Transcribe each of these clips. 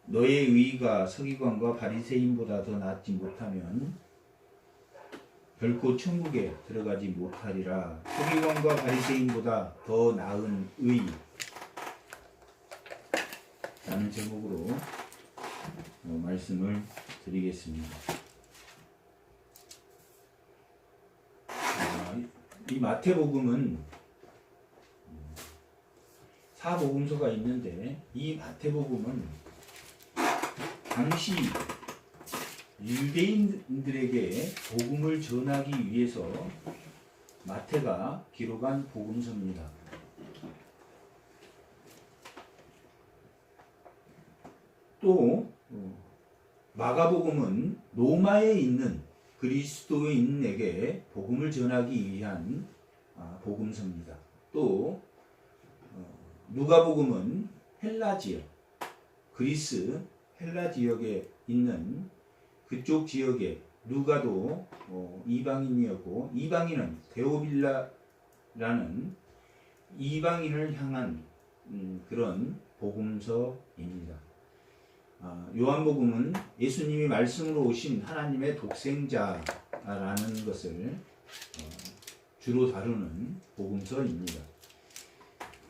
너의 의가 서기관과 바리새인보다 더 낫지 못하면 결코 천국에 들어가지 못하리라. 서기관과 바리새인보다 더 나은 의 라는 제목으로 말씀을 드리겠습니다. 이 마태복음은 사복음서가 있는데 이 마태복음은 당시 유대인들에게 복음을 전하기 위해서 마태가 기록한 복음서입니다. 또 마가복음은 로마에 있는 그리스도인에게 복음을 전하기 위한 복음서입니다. 또 누가복음은 헬라 지역, 그리스 헬라 지역에 있는 그쪽 지역에 누가도 이방인이었고, 이방인은 데오빌라라는 이방인을 향한 그런 복음서입니다. 요한복음은 예수님이 말씀으로 오신 하나님의 독생자라는 것을 주로 다루는 복음서입니다.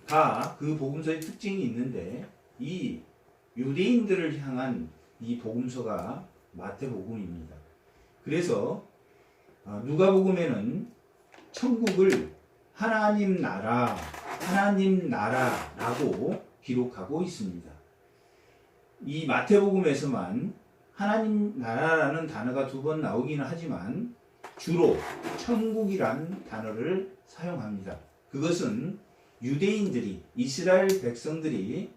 다 그 복음서의 특징이 있는데 이 유대인들을 향한 이 복음서가 마태복음입니다. 그래서 누가복음에는 천국을 하나님 나라라고 기록하고 있습니다. 이 마태복음에서만 하나님 나라라는 단어가 2번 나오기는 하지만 주로 천국이란 단어를 사용합니다. 그것은 유대인들이, 이스라엘 백성들이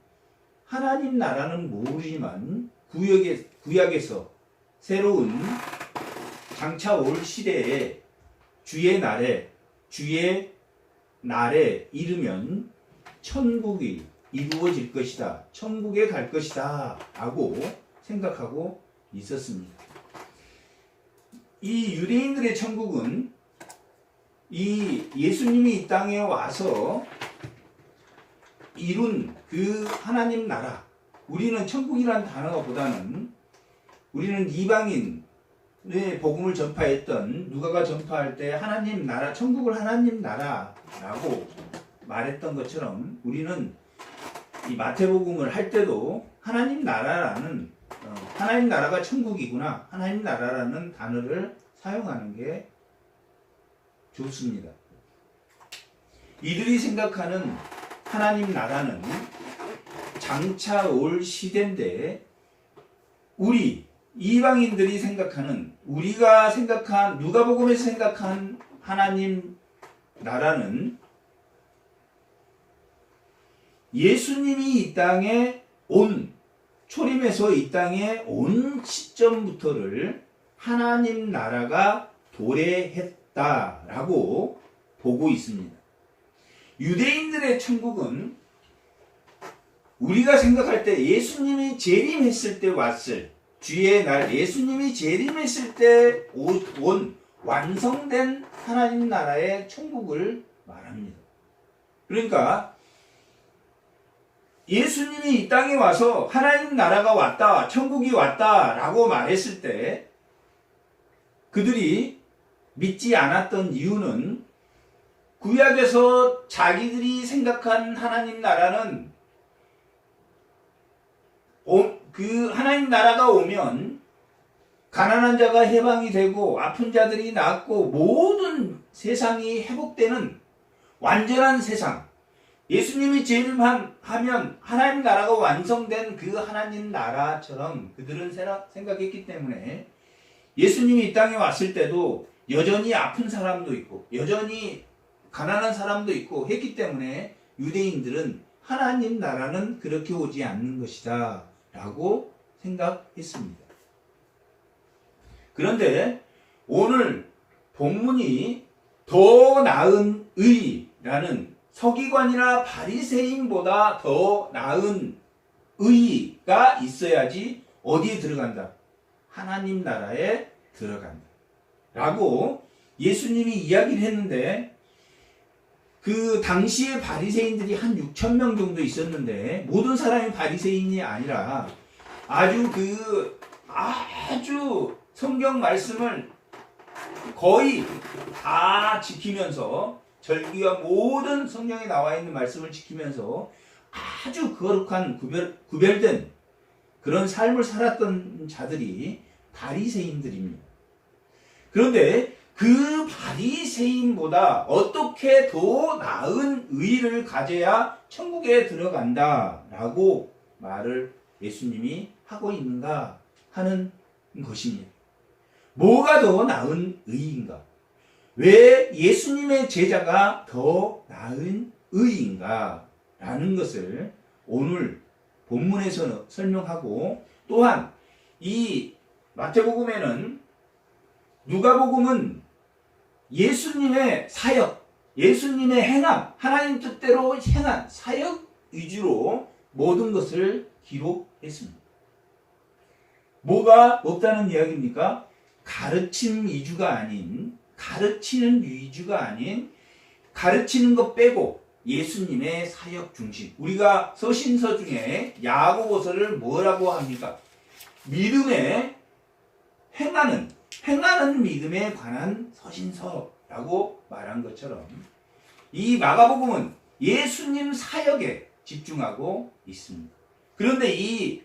하나님 나라는 모르지만 구약에서 새로운 장차 올 시대에 주의 날에 이르면 천국이 이루어질 것이다, 천국에 갈 것이다 라고 생각하고 있었습니다. 이 유대인들의 천국은 이 예수님이 이 땅에 와서 이룬 그 하나님 나라, 우리는 천국이라는 단어보다는 우리는 이방인의 복음을 전파했던 누가가 전파할 때 하나님 나라, 천국을 하나님 나라라고 말했던 것처럼 우리는 이 마태복음을 할 때도 하나님 나라라는 하나님 나라가 천국이구나, 하나님 나라라는 단어를 사용하는 게 좋습니다. 이들이 생각하는 하나님 나라는 장차 올 시대인데 우리 이방인들이 생각하는, 우리가 생각한, 누가복음에서 생각한 하나님 나라는 예수님이 이 땅에 초림에서 이 땅에 온 시점부터를 하나님 나라가 도래했다라고 보고 있습니다. 유대인들의 천국은 우리가 생각할 때 예수님이 재림했을 때 왔을, 주의 날 예수님이 재림했을 때 온 완성된 하나님 나라의 천국을 말합니다. 그러니까 예수님이 이 땅에 와서 하나님 나라가 왔다, 천국이 왔다 라고 말했을 때 그들이 믿지 않았던 이유는 구약에서 자기들이 생각한 하나님 나라는 그 하나님 나라가 오면 가난한 자가 해방이 되고 아픈 자들이 낫고 모든 세상이 회복되는 완전한 세상, 예수님이 재림하면 하나님 나라가 완성된 그 하나님 나라처럼 그들은 생각했기 때문에 예수님이 이 땅에 왔을 때도 여전히 아픈 사람도 있고 여전히 가난한 사람도 있고 했기 때문에 유대인들은 하나님 나라는 그렇게 오지 않는 것이다 라고 생각했습니다. 그런데 오늘 본문이 더 나은 의라는, 서기관이나 바리새인보다 더 나은 의가 있어야지 어디에 들어간다? 하나님 나라에 들어간다 라고 예수님이 이야기를 했는데, 그 당시에 바리새인들이 한 6,000명 정도 있었는데 모든 사람이 바리새인이 아니라 아주 성경 말씀을 거의 다 지키면서 절기와 모든 성경에 나와 있는 말씀을 지키면서 아주 거룩한 구별된 그런 삶을 살았던 자들이 바리새인들입니다. 그런데 그 바리새인보다 어떻게 더 나은 의를 가져야 천국에 들어간다라고 말을 예수님이 하고 있는가 하는 것입니다. 뭐가 더 나은 의인가? 왜 예수님의 제자가 더 나은 의인가? 라는 것을 오늘 본문에서 설명하고, 또한 이 마태복음에는, 누가복음은 예수님의 사역, 예수님의 행함, 하나님 뜻대로 행한 사역 위주로 모든 것을 기록했습니다. 뭐가 없다는 이야기입니까? 가르침 위주가 아닌, 가르치는 위주가 아닌, 가르치는 것 빼고 예수님의 사역 중심. 우리가 서신서 중에 야고보서를 뭐라고 합니까? 믿음에 행하는 믿음에 관한 서신서라고 말한 것처럼, 이 마가복음은 예수님 사역에 집중하고 있습니다. 그런데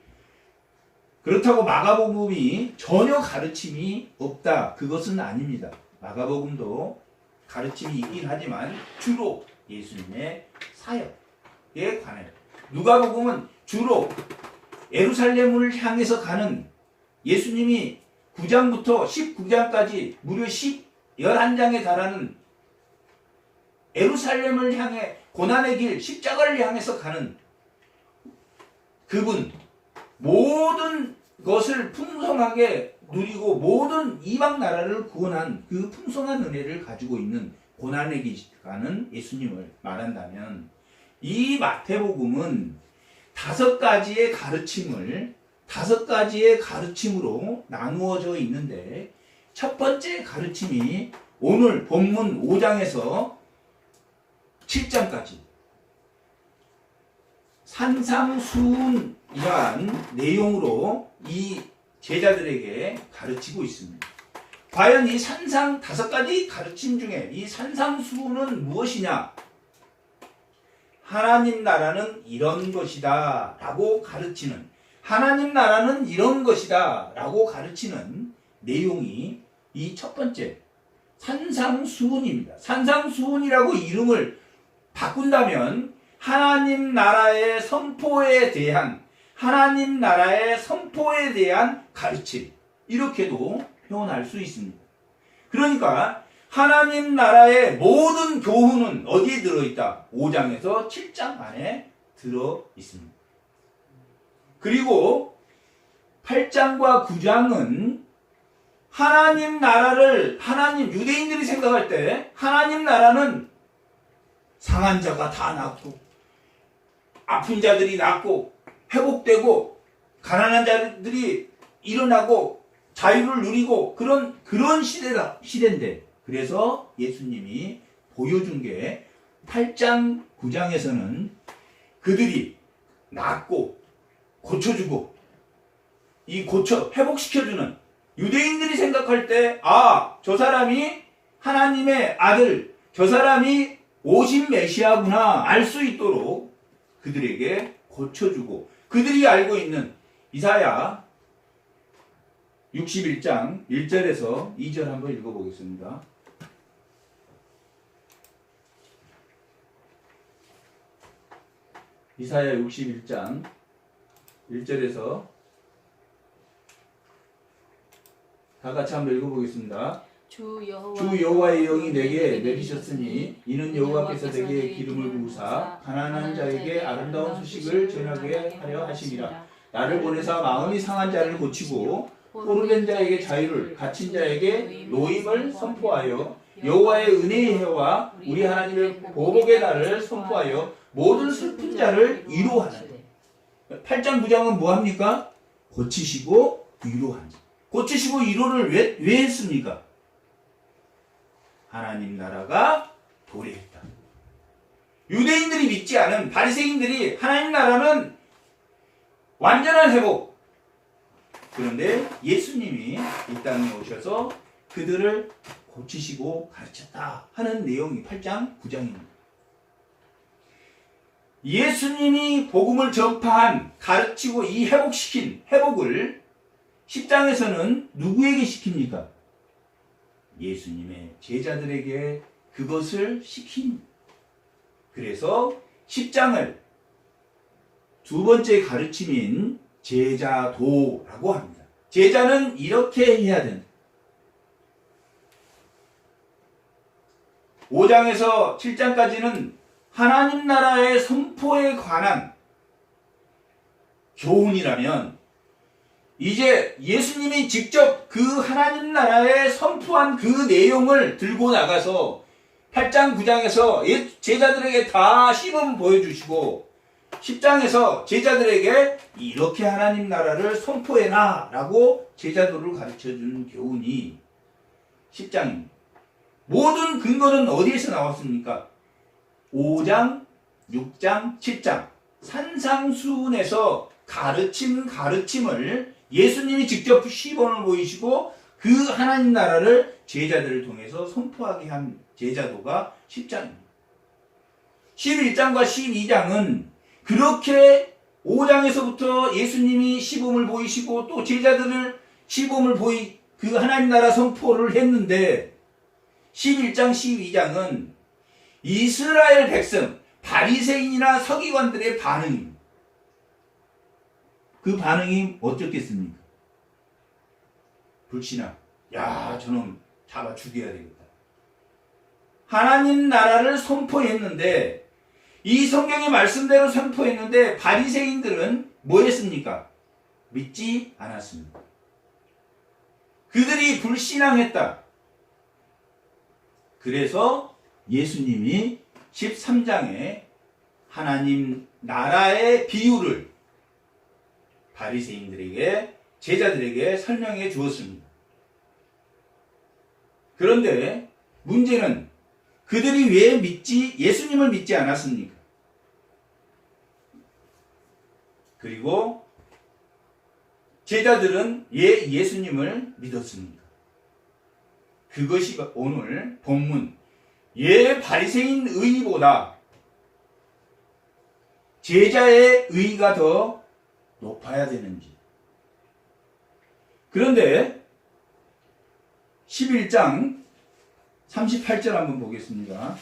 그렇다고 마가복음이 전혀 가르침이 없다, 그것은 아닙니다. 마가복음도 가르침이 있긴 하지만 주로 예수님의 사역에 관해요. 누가복음은 주로 예루살렘을 향해서 가는, 예수님이 9장부터 19장까지 무려 11장에 달하는 예루살렘을 향해 고난의 길, 십자가를 향해서 가는 그분, 모든 것을 풍성하게 누리고 모든 이방 나라를 구원한 그 풍성한 은혜를 가지고 있는 고난의 길 가는 예수님을 말한다면, 이 마태복음은 5가지의 가르침으로 나누어져 있는데, 첫 번째 가르침이 오늘 본문 5장에서 7장까지 산상수훈이란 내용으로 이 제자들에게 가르치고 있습니다. 과연 이 5가지 가르침 중에 이 산상수훈은 무엇이냐? 하나님 나라는 이런 것이다 라고 가르치는, 하나님 나라는 이런 것이다 라고 가르치는 내용이 이 첫 번째 산상수훈입니다. 산상수훈이라고 이름을 바꾼다면 하나님 나라의 선포에 대한 가르침, 이렇게도 표현할 수 있습니다. 그러니까 하나님 나라의 모든 교훈은 어디에 들어있다? 5장에서 7장 안에 들어있습니다. 그리고 8장과 9장은 유대인들이 생각할 때 하나님 나라는 상한 자가 다 낫고, 아픈 자들이 낫고, 회복되고, 가난한 자들이 일어나고, 자유를 누리고, 그런 시대인데, 그래서 예수님이 보여준 게 8장, 9장에서는 그들이 낫고, 고쳐주고, 회복시켜주는, 유대인들이 생각할 때, 저 사람이 하나님의 아들, 저 사람이 오신 메시아구나 알 수 있도록 그들에게 고쳐주고, 그들이 알고 있는 이사야 61장 1절에서 2절 한번 읽어보겠습니다. 이사야 61장 1절에서 다 같이 한번 읽어보겠습니다. 주 여호와의 영이 내게 내리셨으니 이는 여호와께서 내게 기름을 부으사 가난한 자에게 아름다운 소식을 전하게 하려 하심이라. 나를 보내사 마음이 상한 자를 고치고 포로된 자에게 자유를, 갇힌 자에게 노임을 선포하여 여호와의 은혜의 해와 우리 하나님의 보복의 날을 선포하여 모든 슬픈 자를 위로하는. 8장 9장은 뭐합니까? 고치시고 위로하는. 고치시고 위로를 왜 했습니까? 하나님 나라가 도래했다. 유대인들이 믿지 않은 바리새인들이 하나님 나라는 완전한 회복, 그런데 예수님이 이 땅에 오셔서 그들을 고치시고 가르쳤다 하는 내용이 8장 9장입니다. 예수님이 복음을 전파한, 가르치고 이 회복시킨 회복을 10장에서는 누구에게 시킵니까? 예수님의 제자들에게 그것을 시킵니다. 그래서 10장을 두 번째 가르침인 제자도라고 합니다. 제자는 이렇게 해야 된다. 5장에서 7장까지는 하나님 나라의 선포에 관한 교훈이라면, 이제 예수님이 직접 그 하나님 나라에 선포한 그 내용을 들고 나가서 8장 9장에서 제자들에게 다 시범 보여주시고 10장에서 제자들에게 이렇게 하나님 나라를 선포해라 라고 제자도를 가르쳐주는 교훈이 10장입니다. 모든 근거는 어디에서 나왔습니까? 5장, 6장, 7장 산상수훈에서 가르침을 예수님이 직접 시범을 보이시고 그 하나님 나라를 제자들을 통해서 선포하게 한 제자도가 10장입니다. 11장과 12장은 그렇게 5장에서부터 예수님이 시범을 보이시고 또 제자들을 시범을 그 하나님 나라 선포를 했는데, 11장 12장은 이스라엘 백성 바리새인이나 서기관들의 반응입니다. 그 반응이 어떻겠습니까? 불신앙. 야, 저놈 잡아 죽여야 되겠다. 하나님 나라를 선포했는데, 이 성경의 말씀대로 선포했는데 바리새인들은 뭐 했습니까? 믿지 않았습니다. 그들이 불신앙했다. 그래서 예수님이 13장에 하나님 나라의 비유를 바리새인들에게, 제자들에게 설명해 주었습니다. 그런데 문제는 그들이 왜 예수님을 믿지 않았습니까? 그리고 제자들은 왜 예수님을 믿었습니까? 그것이 오늘 본문, 왜 바리새인 의보다 제자의 의가 더 높아야 되는지. 그런데 11장 38절 한번 보겠습니다.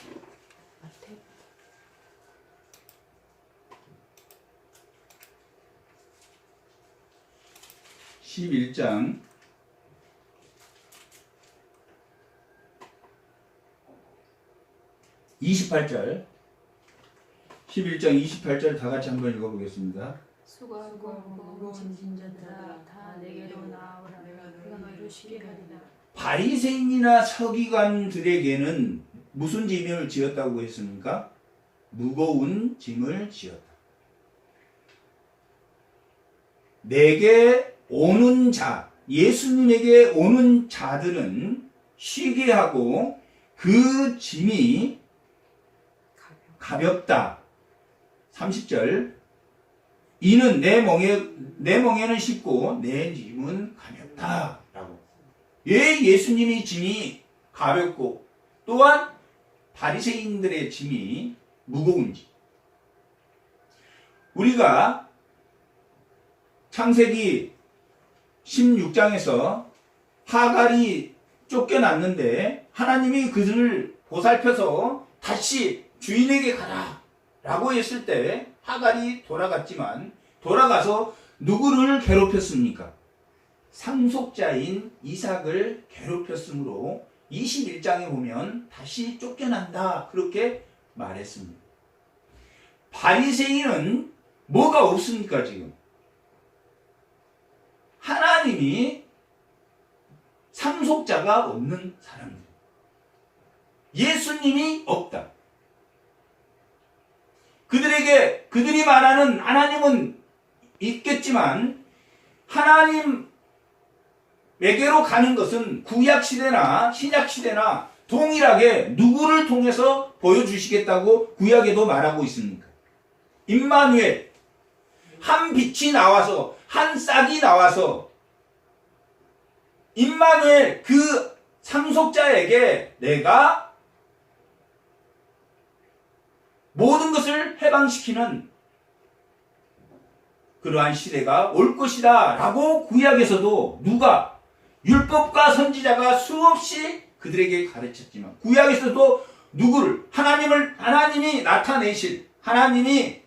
11장 28절, 11장 28절 다 같이 한번 읽어보겠습니다. 수고하고 짐진 자들아 다 내게로 나오라. 내가 너희를 쉬게 하리라. 바리새인이나 서기관들에게는 무슨 짐을 지었다고 했습니까? 무거운 짐을 지었다. 내게 오는 자, 예수님에게 오는 자들은 쉬게 하고 그 짐이 가볍다. 30절, 이는 내 멍에는 쉽고 내 짐은 가볍다 라고. 왜 예수님이 짐이 가볍고 또한 바리새인들의 짐이 무거운지. 우리가 창세기 16장에서 하갈이 쫓겨났는데 하나님이 그들을 보살펴서 다시 주인에게 가라 라고 했을 때 하갈이 돌아갔지만, 돌아가서 누구를 괴롭혔습니까? 상속자인 이삭을 괴롭혔으므로 21장에 보면 다시 쫓겨난다 그렇게 말했습니다. 바리새인은 뭐가 없습니까? 지금 하나님이 상속자가 없는 사람들, 예수님이 없다. 그들이 말하는 하나님은 있겠지만 하나님에게로 가는 것은 구약시대나 신약시대나 동일하게 누구를 통해서 보여주시겠다고 구약에도 말하고 있습니까? 임마누엘, 한 빛이 나와서, 한 싹이 나와서 임마누엘 그 상속자에게 내가 모든 것을 해방시키는 그러한 시대가 올 것이다 라고 구약에서도 누가 율법과 선지자가 수없이 그들에게 가르쳤지만 구약에서도 누구를 하나님이 나타내실 하나님이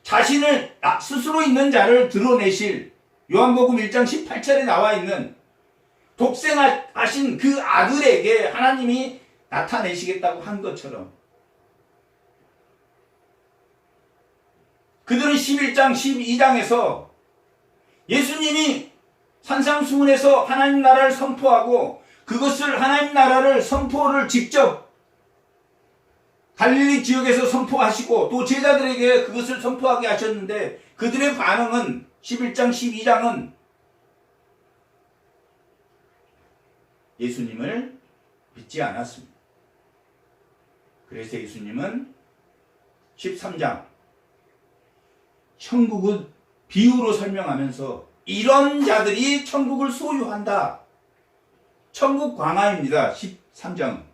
자신을 스스로 있는 자를 드러내실 요한복음 1장 18절에 나와 있는 독생하신 그 아들에게 하나님이 나타내시겠다고 한 것처럼 그들은 11장 12장에서 예수님이 산상수훈에서 하나님 나라를 선포하고 그것을 하나님 나라를 선포를 직접 갈릴리 지역에서 선포하시고 또 제자들에게 그것을 선포하게 하셨는데 그들의 반응은 11장 12장은 예수님을 믿지 않았습니다. 그래서 예수님은 13장 천국을 비유로 설명하면서 이런 자들이 천국을 소유한다. 천국 광화입니다. 13장은.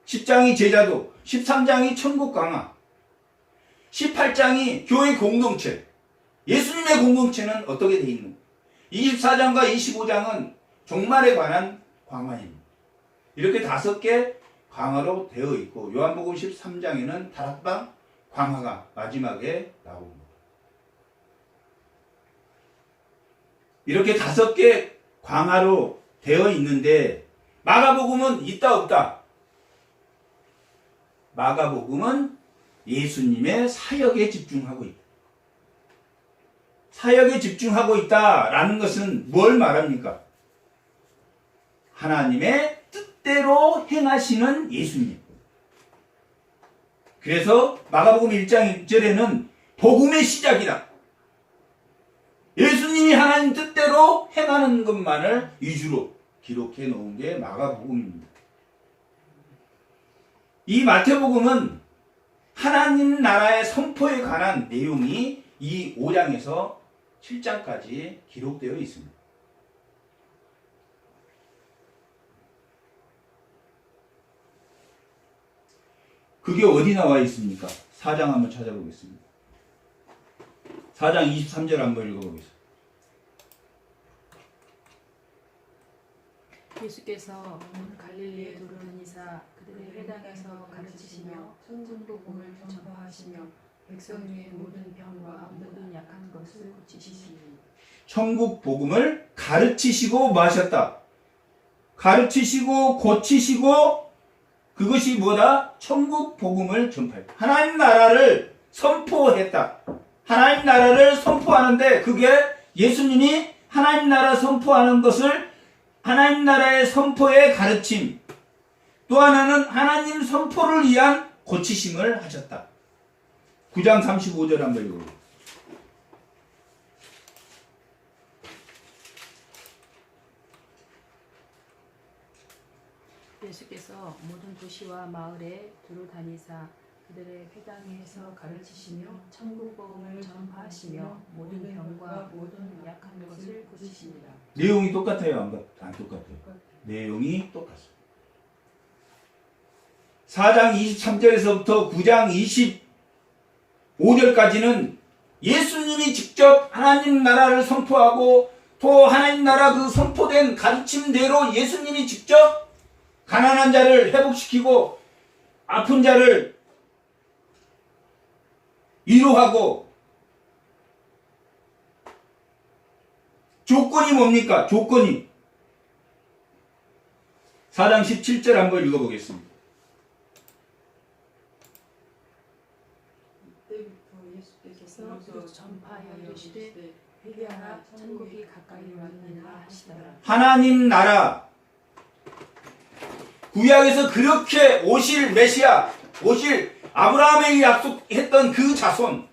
10장이 제자도, 13장이 천국 광화, 18장이 교회 공동체, 예수님의 공동체는 어떻게 되어 있는가? 24장과 25장은 종말에 관한 광화입니다. 이렇게 5개 광화로 되어 있고 요한복음 13장에는 다락방 광화가 마지막에 나옵니다. 이렇게 5개 광화로 되어 있는데 마가복음은 있다 없다? 마가복음은 예수님의 사역에 집중하고 있다. 사역에 집중하고 있다라는 것은 뭘 말합니까? 하나님의 뜻대로 행하시는 예수님. 그래서 마가복음 1장 1절에는 복음의 시작이다. 예수님이 하나님 뜻대로 행하는 것만을 위주로 기록해 놓은 게 마가복음입니다. 이 마태복음은 하나님 나라의 선포에 관한 내용이 이 5장에서 7장까지 기록되어 있습니다. 그게 어디 나와 있습니까? 4장 한번 찾아보겠습니다. 4장 23절 한번 읽어보겠습니다. 예수께서 온 갈릴리에 두루다니사 그들의 회당에서 가르치시며 천국복음을 전파하시며 백성의 모든 병과 모든 약한 것을 고치시니 천국 복음을 가르치시고 뭐 하셨다? 가르치시고 고치시고 그것이 뭐다? 천국 복음을 전파했다. 하나님 나라를 선포했다. 하나님 나라를 선포하는데 그게 예수님이 하나님 나라 선포하는 것을 하나님 나라의 선포의 가르침, 또 하나는 하나님 선포를 위한 고치심을 하셨다. 9장 35절 한번 읽어보세요. 예수께서 모든 도시와 마을에 두루 다니사 그들의 회당에서 가르치시며 천국 복음을 전파하시며 모든 병과 모든 약한 것을 고치십니다. 내용이 똑같아요? 안 똑같아요? 내용이 똑같습니다. 4장 23절에서부터 9장 25절까지는 예수님이 직접 하나님 나라를 선포하고 또 하나님 나라 그 선포된 가르침대로 예수님이 직접 가난한 자를 회복시키고 아픈 자를 위로하고 조건이 뭡니까? 조건이 4장 17절 한번 읽어보겠습니다. 이때부터 예수께서 전파하여 이르시되 회개하라 천국이 가까이 왔느니라 하시더라. 하나님 나라 구약에서 그렇게 오실 메시아, 오실 아브라함에게 약속했던 그 자손,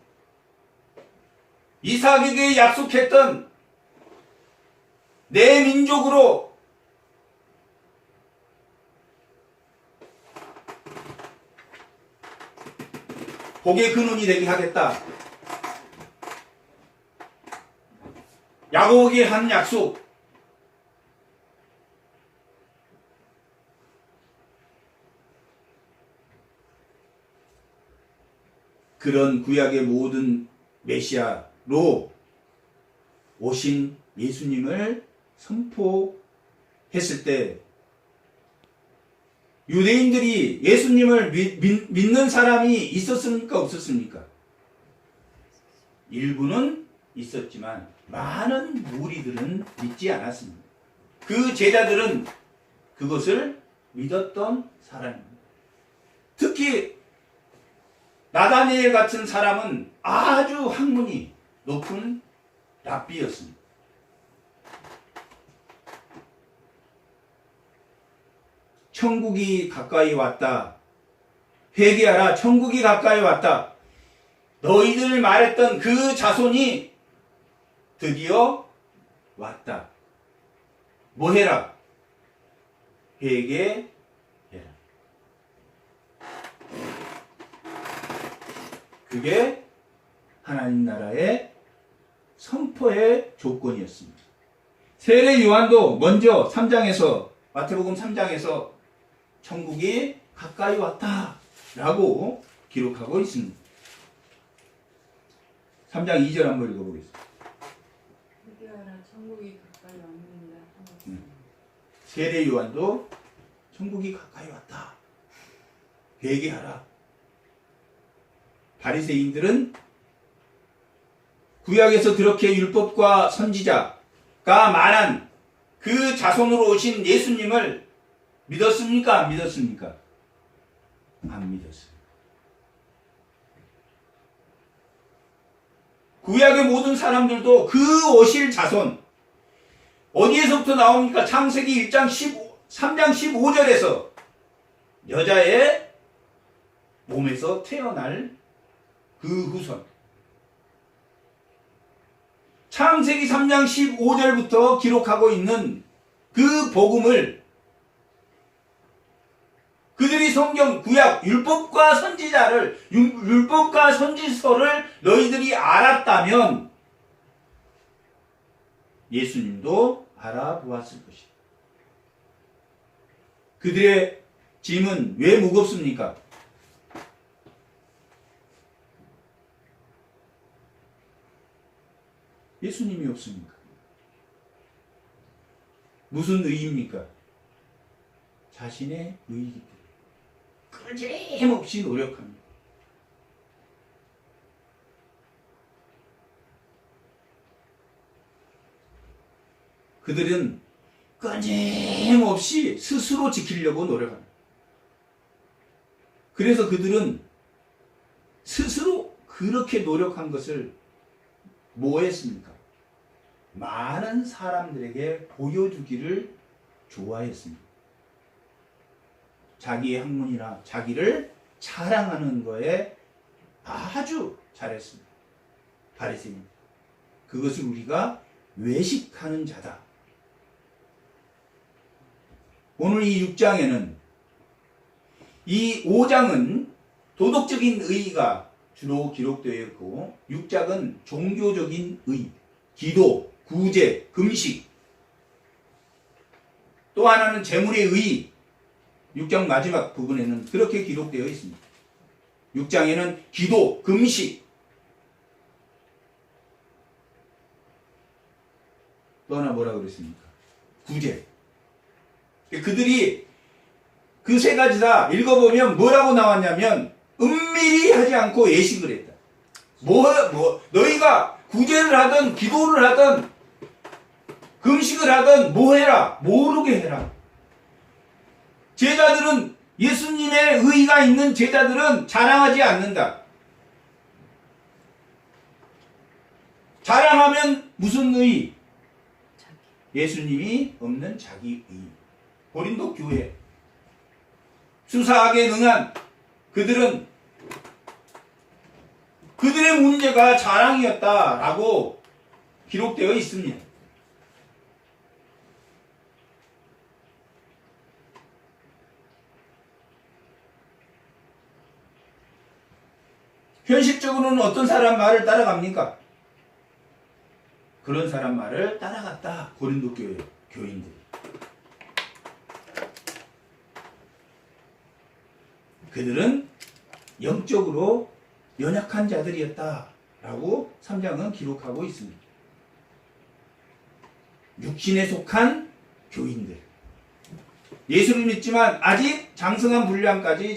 이삭에게 약속했던 내 민족으로 복의 근원이 되게 하겠다. 야곱에게 한 약속, 그런 구약의 모든 메시아로 오신 예수님을 선포했을 때 유대인들이 예수님을 믿는 사람이 있었습니까? 없었습니까? 일부는 있었지만 많은 무리들은 믿지 않았습니다. 그 제자들은 그것을 믿었던 사람입니다. 특히 나다니엘 같은 사람은 아주 학문이 높은 랍비였습니다. 천국이 가까이 왔다. 회개하라. 천국이 가까이 왔다. 너희들 말했던 그 자손이 드디어 왔다. 뭐 해라? 회개해라. 그게 하나님 나라의 선포의 조건이었습니다. 세례 요한도 먼저 3장에서 마태복음 3장에서 천국이 가까이 왔다 라고 기록하고 있습니다. 3장 2절 한번 읽어보겠습니다. 회개하라 천국이 가까이 왔느니라. 세례 요한도 천국이 가까이 왔다. 회개하라. 바리새인들은 구약에서 그렇게 율법과 선지자가 말한 그 자손으로 오신 예수님을 믿었습니까? 안 믿었습니까? 안 믿었어요. 구약의 모든 사람들도 그 오실 자손 어디에서부터 나옵니까? 창세기 3장 15절에서 여자의 몸에서 태어날 그 후손. 창세기 3장 15절부터 기록하고 있는 그 복음을 그들이 성경, 구약, 율법과 선지자를, 율법과 선지서를 너희들이 알았다면 예수님도 알아보았을 것이다. 그들의 짐은 왜 무겁습니까? 예수님이 없습니까? 무슨 의입니까? 자신의 의이기 때문에 끊임없이 노력합니다. 그들은 끊임없이 스스로 지키려고 노력합니다. 그래서 그들은 스스로 그렇게 노력한 것을 뭐 했습니까? 많은 사람들에게 보여주기를 좋아했습니다. 자기의 학문이나 자기를 자랑하는 거에 아주 잘했습니다. 바리새인. 그것을 우리가 외식하는 자다. 오늘 이 6장에는 이 5장은 도덕적인 의의가 주로 기록되어 있고 6장은 종교적인 의, 기도, 구제, 금식, 또 하나는 재물의 의. 6장 마지막 부분에는 그렇게 기록되어 있습니다. 6장에는 기도, 금식, 또 하나 뭐라 그랬습니까? 구제. 그들이 그 세 가지 다 읽어보면 뭐라고 나왔냐면 은밀히 하지 않고 예식을 했다. 너희가 구제를 하든 기도를 하든 금식을 하든 뭐 해라? 모르게 해라. 제자들은 예수님의 의의가 있는 제자들은 자랑하지 않는다. 자랑하면 무슨 의의? 예수님이 없는 자기 의의. 고린도 교회 수사하게 능한 그들은 그들의 문제가 자랑이었다라고 기록되어 있습니다. 현실적으로는 어떤 사람 말을 따라갑니까? 그런 사람 말을 따라갔다. 고린도 교회 교인들이. 그들은 영적으로 연약한 자들이었다라고 3장은 기록하고 있습니다. 육신에 속한 교인들. 예수를 믿지만 아직 장성한 분량까지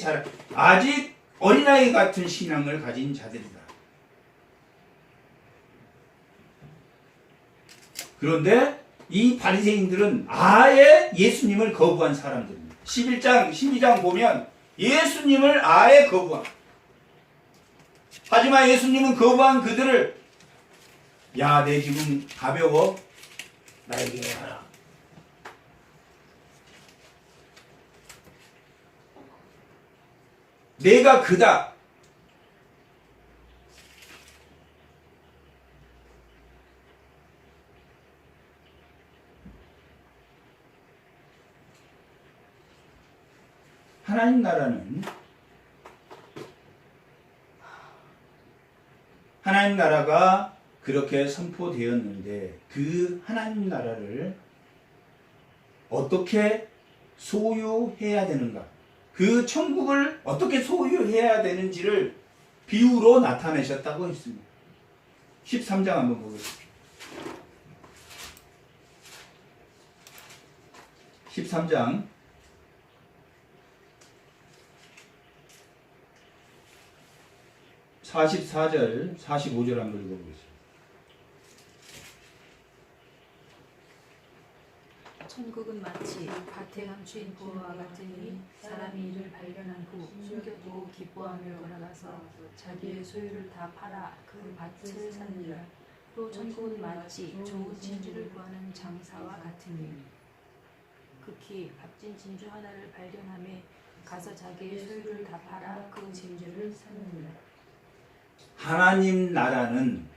아직 어린아이 같은 신앙을 가진 자들이다. 그런데 이 바리새인들은 아예 예수님을 거부한 사람들입니다. 11장, 12장 보면 예수님을 아예 거부한. 하지만 예수님은 거부한 그들을 야, 내 지금 가벼워? 나에게 하라. 내가 그다. 하나님 나라는 하나님 나라가 그렇게 선포되었는데 그 하나님 나라를 어떻게 소유해야 되는가? 그 천국을 어떻게 소유해야 되는지를 비유로 나타내셨다고 했습니다. 13장 한번 보겠습니다. 13장 44절, 45절 한번 읽어보겠습니다. 천국은 마치 밭에 감추인 부와 같으니 사람이 이를 발견한 후 숨겨두고 기뻐하며 돌아가서 자기의 소유를 다 팔아 그 밭을 사느니라. 또 천국은 마치 좋은 진주를 구하는 장사와 같으니 극히 값진 진주 하나를 발견하며 가서 자기의 소유를 다 팔아 그 진주를 사느니라. 하나님 나라는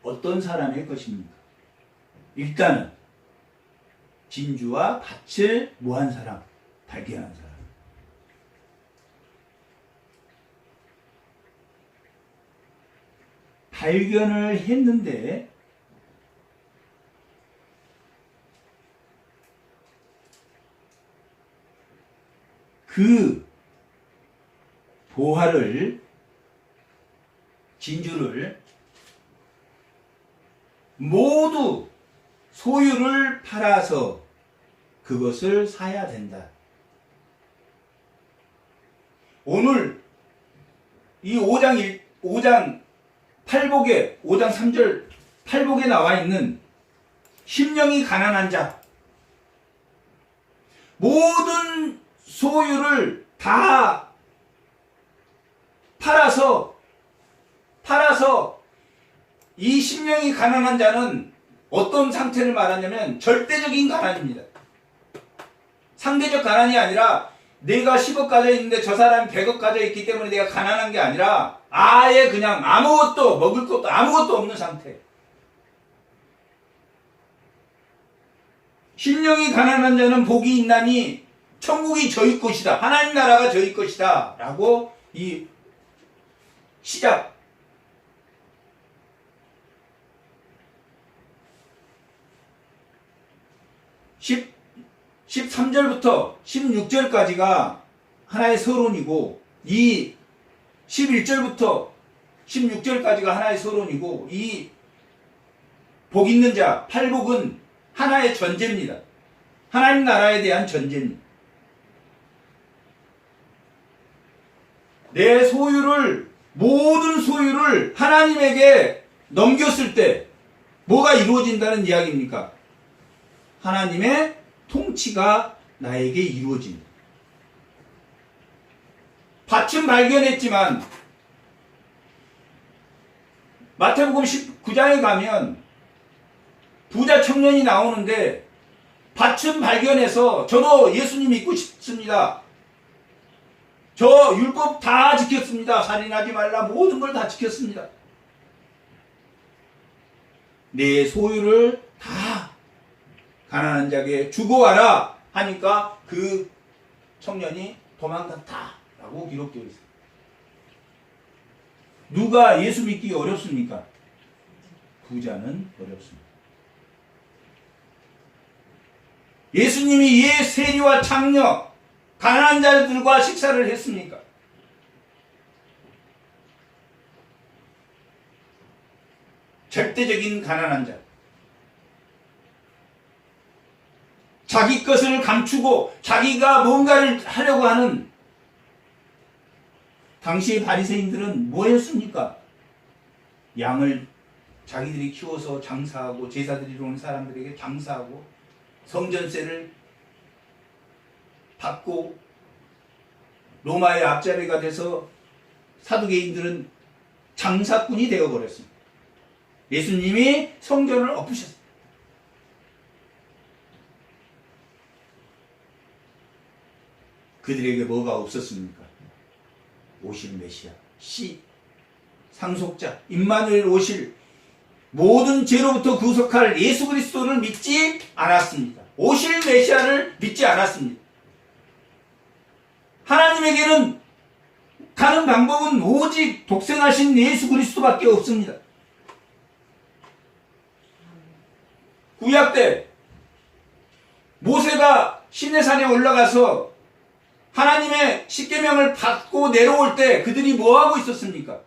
어떤 사람의 것입니까? 일단은 진주와 밭을 모한 사람, 발견한 사람. 발견을 했는데 그 보화를, 진주를 모두 소유를 팔아서 그것을 사야 된다. 오늘 이 5장 8복에 5장 3절 8복에 나와 있는 심령이 가난한 자, 모든 소유를 다 팔아서 이 심령이 가난한 자는 어떤 상태를 말하냐면 절대적인 가난입니다. 상대적 가난이 아니라 내가 10억 가져 있는데 저 사람이 100억 가져 있기 때문에 내가 가난한 게 아니라 아예 그냥 아무것도 먹을 것도 아무것도 없는 상태. 심령이 가난한 자는 복이 있나니 천국이 저희 것이다. 하나님 나라가 저희 것이다. 라고 이 시작. 13절부터 16절까지가 하나의 서론이고 이 11절부터 16절까지가 하나의 서론이고 이 복 있는 자, 팔복은 하나의 전제입니다. 하나님 나라에 대한 전제입니다. 내 소유를, 모든 소유를 하나님에게 넘겼을 때 뭐가 이루어진다는 이야기입니까? 하나님의 통치가 나에게 이루어집니다. 밭은 발견했지만 마태복음 19장에 가면 부자 청년이 나오는데 밭은 발견해서 저도 예수님 믿고 싶습니다. 저 율법 다 지켰습니다. 살인하지 말라 모든 걸 다 지켰습니다. 내 소유를 다 가난한 자에게 주고 와라 하니까 그 청년이 도망갔다 라고 기록되어 있습니다. 누가 예수 믿기 어렵습니까? 부자는 어렵습니다. 예수님이 옛 세리와 창녀 가난한 자들과 식사를 했습니까? 절대적인 가난한 자. 자기 것을 감추고 자기가 뭔가를 하려고 하는 당시의 바리새인들은 뭐였습니까? 양을 자기들이 키워서 장사하고 제사드리러 온 사람들에게 장사하고 성전세를 받고 로마의 앞자리가 돼서 사두개인들은 장사꾼이 되어버렸습니다. 예수님이 성전을 엎으셨습니다. 그들에게 뭐가 없었습니까? 오실 메시아, 상속자, 임마누엘 오실 모든 죄로부터 구속할 예수 그리스도를 믿지 않았습니다. 오실 메시아를 믿지 않았습니다. 하나님에게는 가는 방법은 오직 독생하신 예수 그리스도밖에 없습니다. 구약 때 모세가 시내산에 올라가서 하나님의 십계명을 받고 내려올 때 그들이 뭐하고 있었습니까?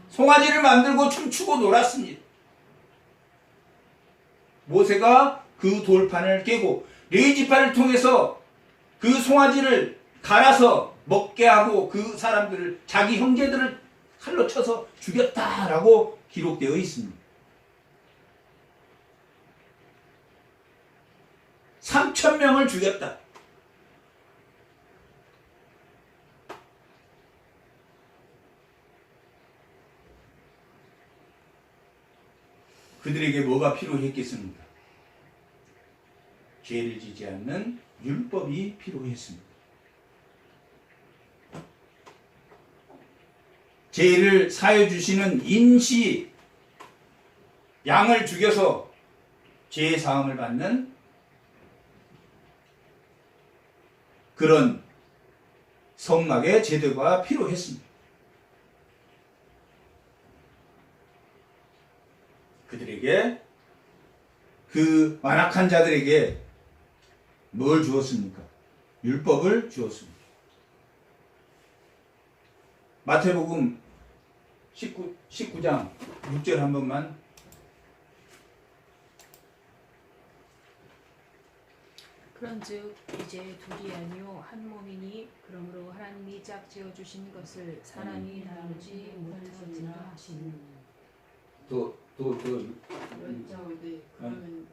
송아지를 만들고 춤추고 놀았습니다. 모세가 그 돌판을 깨고 레위지파를 통해서 그 송아지를 갈아서 먹게 하고 그 사람들을 자기 형제들을 칼로 쳐서 죽였다라고 기록되어 있습니다. 3,000명을 죽였다. 그들에게 뭐가 필요했겠습니까? 죄를 지지 않는 율법이 필요했습니다. 죄를 사해 주시는 임시 양을 죽여서 죄 사함을 받는 그런 성막의 제도가 필요했습니다. 그들에게 그 완악한 자들에게 뭘 주었습니까? 율법을 주었습니다. 마태복음 19장 6절 한 번만. 그런즉 이제 둘이 아니요 한 몸이니 그러므로 하나님이 짝지어 주신 것을 사람이 나누지 못할지라 하시니. 여짜오되 그러면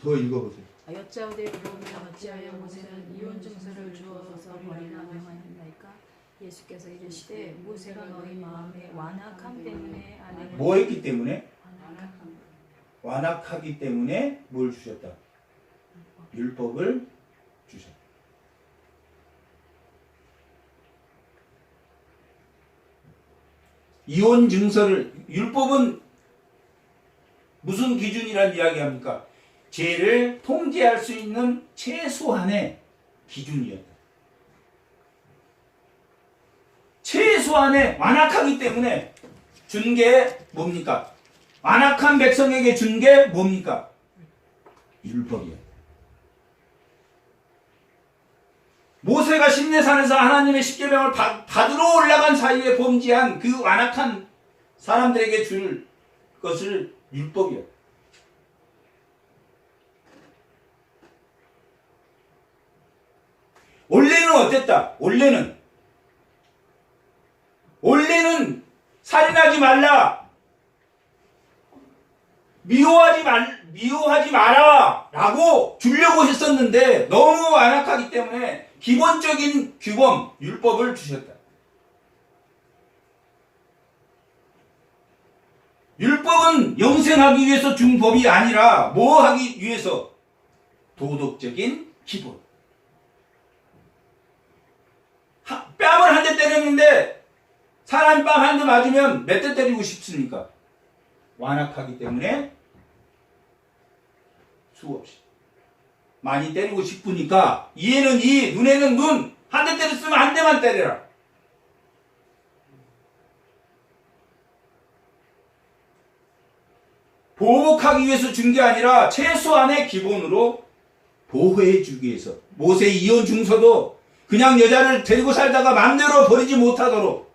더 읽어보세요. 여짜오되 그러면 어찌하여 모세는 이혼 증서를 주어서 버리라 명하였나이까? 예수께서 이르시되 모세가 너희 마음에 완악함 때문에 아내를 뭐 했기 때문에? 완악함 완악하기 때문에 뭘 주셨다? 율법을 주셨다. 이혼 증서를, 율법은 무슨 기준이란 이야기합니까? 죄를 통제할 수 있는 최소한의 기준이었다. 최소한의 완악하기 때문에 준 게 뭡니까? 완악한 백성에게 준 게 뭡니까? 율법이었다. 모세가 시내산에서 하나님의 십계명을 받으러 올라간 사이에 범죄한 그 완악한 사람들에게 줄 것을 율법이었다. 원래는 어땠다? 원래는 살인하지 말라, 미워하지 마라 라고 주려고 했었는데 너무 완악하기 때문에 기본적인 규범, 율법을 주셨다. 율법은 영생하기 위해서 준 법이 아니라 뭐 하기 위해서? 도덕적인 기본. 뺨을 한 대 때렸는데 사람이 뺨 한 대 맞으면 몇 대 때리고 싶습니까? 완악하기 때문에 수없이 많이 때리고 싶으니까 이에는 이, 눈에는 눈, 한 대 때렸으면 한 대만 때려라. 보복하기 위해서 준 게 아니라 최소한의 기본으로 보호해 주기 위해서. 모세 이혼 증서도 그냥 여자를 데리고 살다가 마음대로 버리지 못하도록,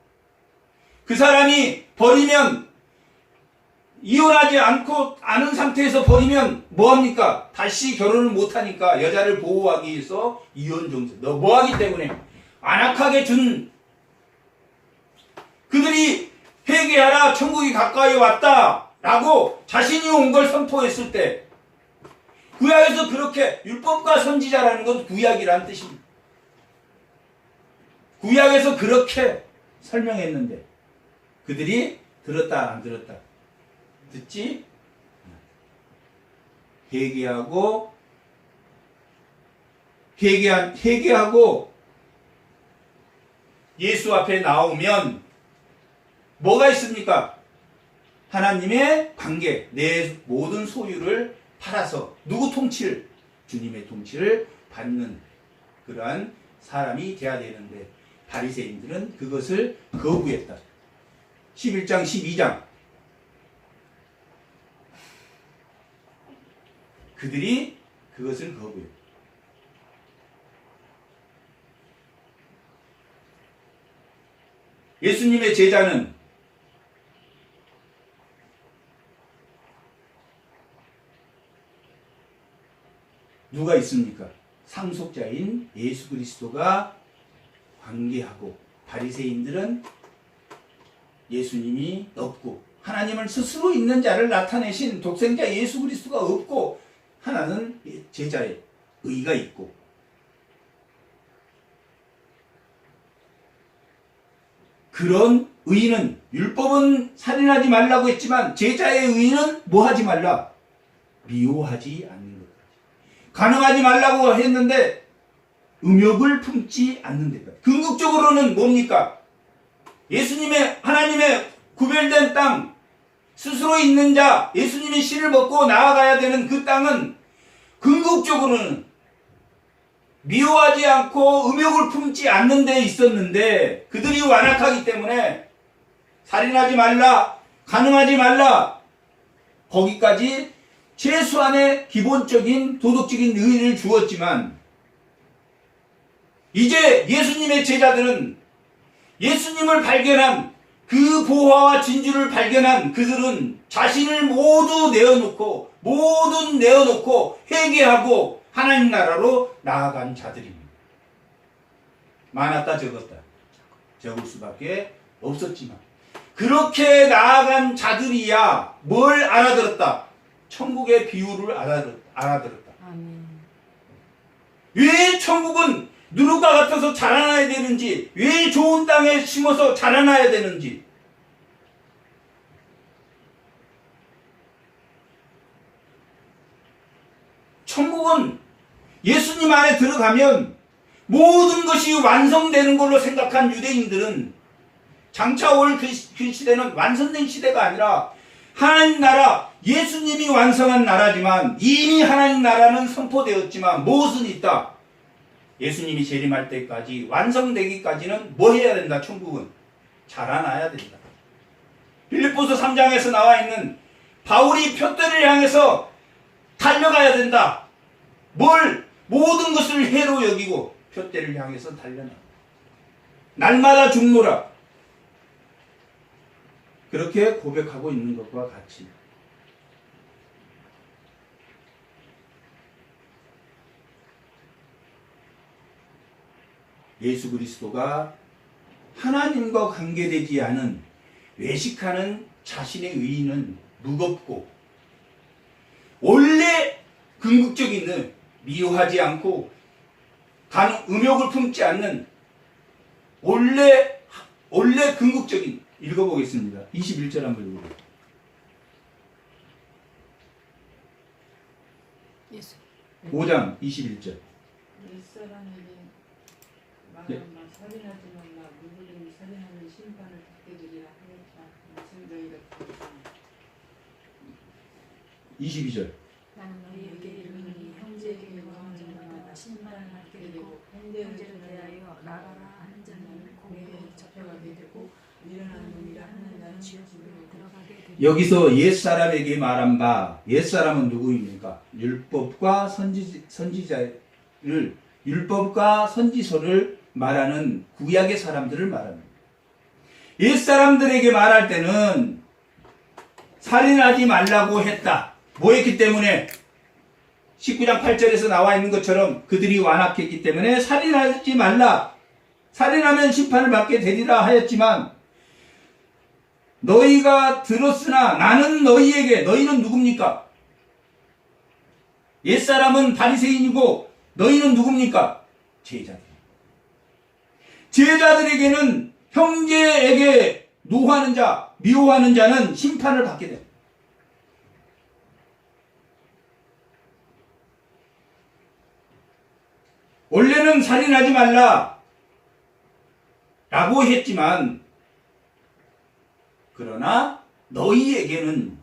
그 사람이 버리면 이혼하지 않은 상태에서 버리면 뭐합니까? 다시 결혼을 못하니까 여자를 보호하기 위해서 이혼 정세. 너 뭐하기 때문에 안악하게 준 그들이 회개하라 천국이 가까이 왔다 라고 자신이 온 걸 선포했을 때 구약에서 그렇게 율법과 선지자라는 건 구약이라는 뜻입니다. 구약에서 그렇게 설명했는데 그들이 들었다 안 들었다? 듣지? 회개하고 예수 앞에 나오면 뭐가 있습니까? 하나님의 관계, 내 모든 소유를 팔아서 누구 통치를? 주님의 통치를 받는 그러한 사람이 돼야 되는데 바리새인들은 그것을 거부했다. 11장 12장 그들이 그것을 거부했다. 예수님의 제자는 누가 있습니까? 상속자인 예수 그리스도가 관계하고 바리새인들은 예수님이 없고 하나님을 스스로 있는 자를 나타내신 독생자 예수 그리스도가 없고 하나는 제자의 의가 있고 그런 의는 율법은 살인하지 말라고 했지만 제자의 의는 뭐하지 말라? 미워하지 않는 것. 가능하지 말라고 했는데 음욕을 품지 않는 데까지. 궁극적으로는 뭡니까? 예수님의 하나님의 구별된 땅 스스로 있는 자 예수님이 씨를 먹고 나아가야 되는 그 땅은 궁극적으로는 미워하지 않고 음욕을 품지 않는 데 있었는데 그들이 완악하기 때문에 살인하지 말라 가늠하지 말라 거기까지 최소한의 기본적인 도덕적인 의의를 주었지만 이제 예수님의 제자들은 예수님을 발견한 그 보화와 진주를 발견한 그들은 자신을 모두 내어놓고 회개하고 하나님 나라로 나아간 자들입니다. 많았다 적었다. 적을 수밖에 없었지만 그렇게 나아간 자들이야 뭘 알아들었다? 천국의 비유를 알아들었다. 아멘. 왜 천국은 누룩과 같아서 자라나야 되는지, 왜 좋은 땅에 심어서 자라나야 되는지. 천국은 예수님 안에 들어가면 모든 것이 완성되는 걸로 생각한 유대인들은 장차 올 그 시대는 완성된 시대가 아니라 하나님 나라, 예수님이 완성한 나라지만 이미 하나님 나라는 선포되었지만 무엇은 있다? 예수님이 재림할 때까지 완성되기까지는 뭐 해야 된다? 천국은 자라나야 된다. 빌립보서 3장에서 나와 있는 바울이 표대를 향해서 달려가야 된다. 모든 것을 해로 여기고 표대를 향해서 달려나. 날마다 죽노라. 그렇게 고백하고 있는 것과 같이 예수 그리스도가 하나님과 관계되지 않은 외식하는 자신의 의의는 무겁고 원래 궁극적인 미워하지 않고 음욕을 품지 않는 원래 궁극적인 읽어보겠습니다. 21절 한번 읽어보세요. 예수. 5장 21절. 옛사람에게 말하마 살인하지 말라 누구든지 살인하는 심판을 받게 되리라 하였다. 무슨 너희가 22절. 나는 너희에게 이르노니 형제에게 명하는 심판을 받게 되고 형제를 대하여 나가라 하는 자는 공의로 잡혀가게 되고 미련한 놈이라 하는 자는 지옥으로 들어가게 되리라. 여기서 옛사람에게 말한 바 옛사람은 누구입니까? 율법과 선지서를 말하는 구약의 사람들을 말합니다. 옛사람들에게 말할 때는 살인하지 말라고 했다. 뭐 했기 때문에? 19장 8절에서 나와 있는 것처럼 그들이 완악했기 때문에 살인하지 말라. 살인하면 심판을 받게 되리라 하였지만 너희가 들었으나 나는 너희에게, 너희는 누굽니까? 옛사람은 바리새인이고 너희는 누굽니까? 제자들. 제자들에게는 형제에게 노하는 자, 미워하는 자는 심판을 받게 됩니다. 원래는 살인하지 말라 라고 했지만 그러나 너희에게는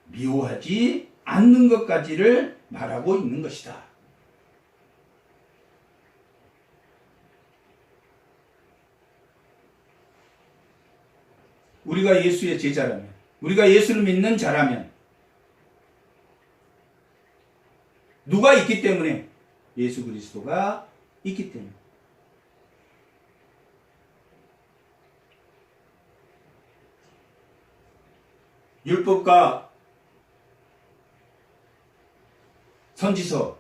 미워하지 않는 것까지를 말하고 있는 것이다. 우리가 예수의 제자라면, 우리가 예수를 믿는 자라면 누가 있기 때문에? 예수 그리스도가 있기 때문에. 율법과 선지서,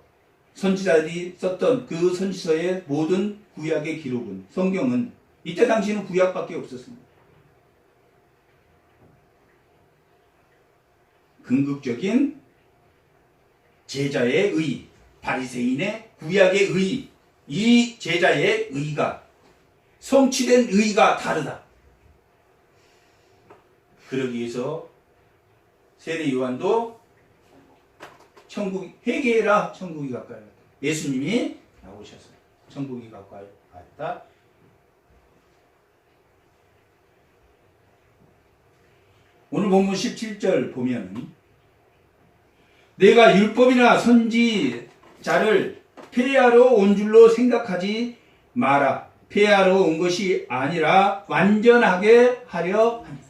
선지자들이 썼던 그 선지서의 모든 구약의 기록은, 성경은 이때 당시에는 구약밖에 없었습니다. 궁극적인 제자의 의, 바리새인의 구약의 의, 이 제자의 의가, 성취된 의가 다르다. 그러기 위해서 세례 요한도 천국이, 회개해라, 천국이 가까이 왔다. 예수님이 나오셨어요. 천국이 가까이 왔다. 오늘 본문 17절 보면 내가 율법이나 선지자를 폐하러 온 줄로 생각하지 마라. 폐하러 온 것이 아니라 완전하게 하려 합니다.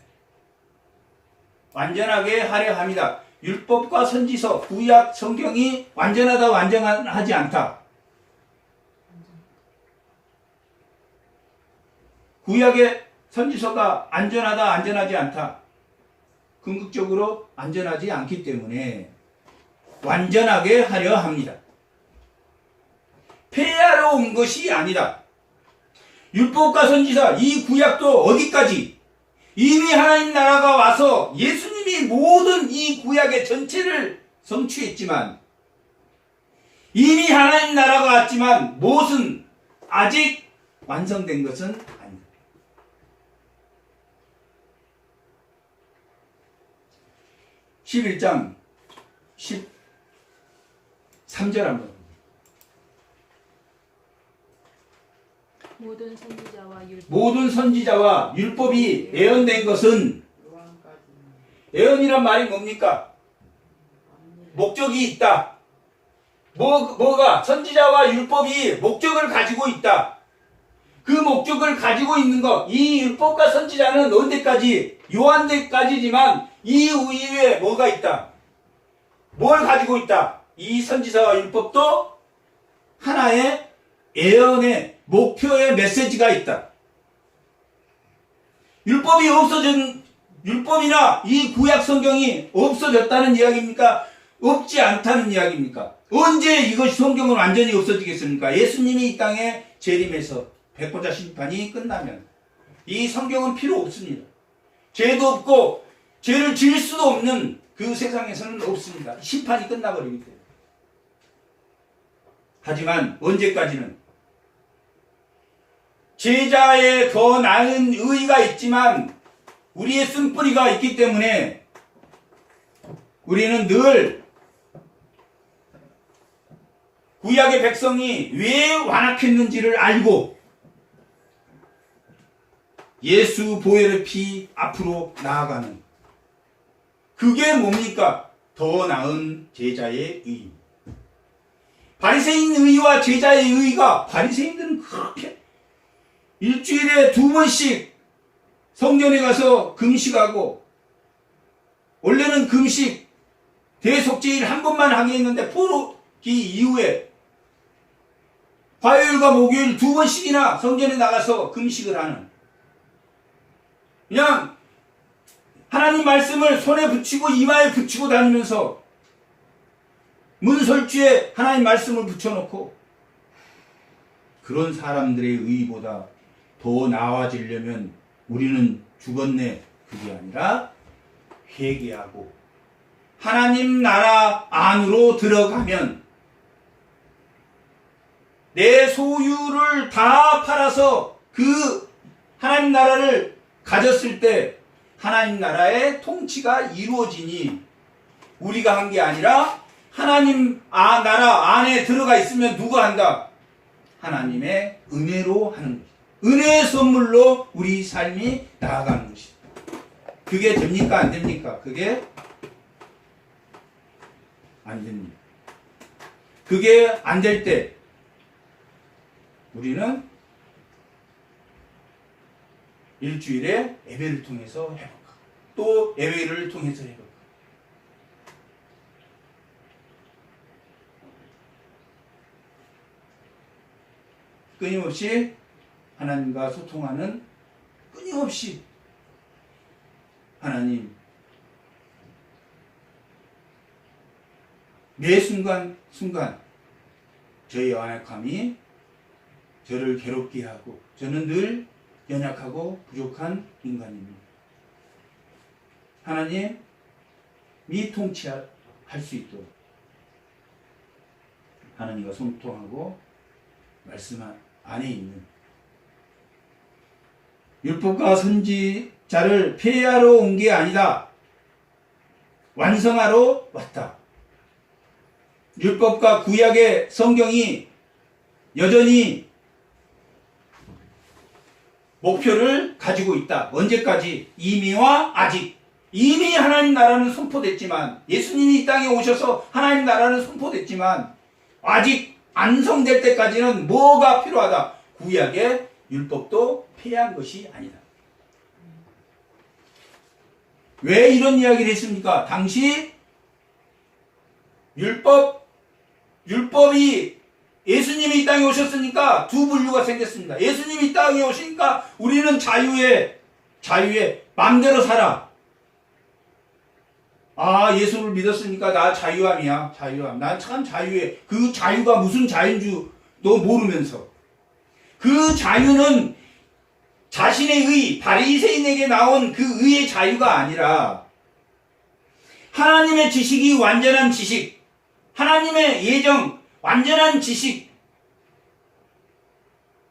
완전하게 하려 합니다. 율법과 선지서, 구약 성경이 완전하다, 완전하지 않다. 구약의 선지서가 안전하다, 안전하지 않다. 궁극적으로 안전하지 않기 때문에 완전하게 하려 합니다. 폐하러 온 것이 아니다. 율법과 선지서, 이 구약도 어디까지? 이미 하나님 나라가 와서 예수님이 모든 이 구약의 전체를 성취했지만, 이미 하나님 나라가 왔지만 무엇은 아직 완성된 것은 아니다. 11장 13절 한번. 모든 선지자와 율법이 예언된 것은, 예언이란 말이 뭡니까? 목적이 있다. 뭐가? 선지자와 율법이 목적을 가지고 있다. 그 목적을 가지고 있는 것, 이 율법과 선지자는 언제까지? 요한 때까지지만 이 이후에 뭐가 있다? 뭘 가지고 있다? 이 선지자와 율법도 하나의 예언의 목표의 메시지가 있다. 율법이 율법이나 이 구약 성경이 없어졌다는 이야기입니까? 없지 않다는 이야기입니까? 언제 이것이 성경은 완전히 없어지겠습니까? 예수님이 이 땅에 재림해서 백보자 심판이 끝나면 이 성경은 필요 없습니다. 죄도 없고 죄를 지을 수도 없는 그 세상에서는 없습니다. 심판이 끝나버리기 때문에. 하지만 언제까지는? 제자의 더 나은 의의가 있지만 우리의 쓴뿌리가 있기 때문에 우리는 늘 구약의 백성이 왜 완악했는지를 알고 예수 보혈의 피 앞으로 나아가는, 그게 뭡니까? 더 나은 제자의 의. 바리새인 의와 제자의 의가, 바리새인들은 그렇게 일주일에 2번씩 성전에 가서 금식하고, 원래는 금식 대속죄일 한 번만 하게 했는데 포로기 이후에 화요일과 목요일 2번씩이나 성전에 나가서 금식을 하는, 그냥 하나님 말씀을 손에 붙이고 이마에 붙이고 다니면서 문설주에 하나님 말씀을 붙여놓고 그런 사람들의 의보다 더 나아지려면 우리는 죽었네 그게 아니라 회개하고 하나님 나라 안으로 들어가면 내 소유를 다 팔아서 그 하나님 나라를 가졌을 때 하나님 나라의 통치가 이루어지니 우리가 한 게 아니라 하나님 나라 안에 들어가 있으면 누가 한다? 하나님의 은혜로 하는 것이다. 은혜의 선물로 우리 삶이 나아가는 것이다. 그게 됩니까? 안 됩니까? 그게 안 됩니다. 그게 안 될 때 우리는 일주일에 예배를 통해서 해볼까? 또 예배를 통해서 해볼까? 끊임없이 하나님과 소통하는 끊임없이 하나님 매 순간순간 저의 연약함이 저를 괴롭게 하고 저는 늘 연약하고 부족한 인간입니다. 하나님이 통치할 수 있도록 하나님과 소통하고 말씀 안에 있는 율법과 선지자를 폐하러 온 게 아니다. 완성하러 왔다. 율법과 구약의 성경이 여전히 목표를 가지고 있다. 언제까지? 이미와 아직. 이미 하나님 나라는 선포됐지만 예수님이 이 땅에 오셔서 하나님 나라는 선포됐지만 아직 완성될 때까지는 뭐가 필요하다? 구약의 율법도 폐한 것이 아니다. 왜 이런 이야기를 했습니까? 당시 율법이 예수님이 이 땅에 오셨으니까 두 분류가 생겼습니다. 예수님이 이 땅에 오시니까 우리는 자유에 마음대로 살아. 예수를 믿었으니까 나 자유함이야. 자유함. 난 참 자유해. 그 자유가 무슨 자유인 줄도 모르면서 그 자유는 자신의 의, 바리새인에게 나온 그 의의 자유가 아니라 하나님의 지식이 완전한 지식, 하나님의 예정 완전한 지식,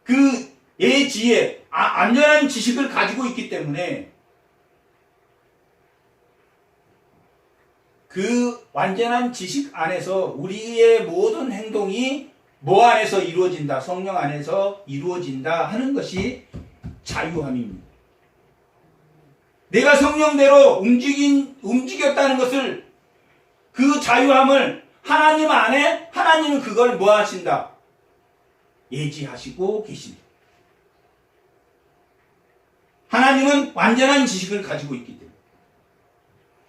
그 예지혜, 완전한 지식을 가지고 있기 때문에 그 완전한 지식 안에서 우리의 모든 행동이 뭐 안에서 이루어진다? 성령 안에서 이루어진다 하는 것이 자유함입니다. 내가 성령대로 움직였다는 것을 그 자유함을 하나님 안에 하나님은 그걸 뭐 하신다? 예지하시고 계십니다. 하나님은 완전한 지식을 가지고 있기 때문에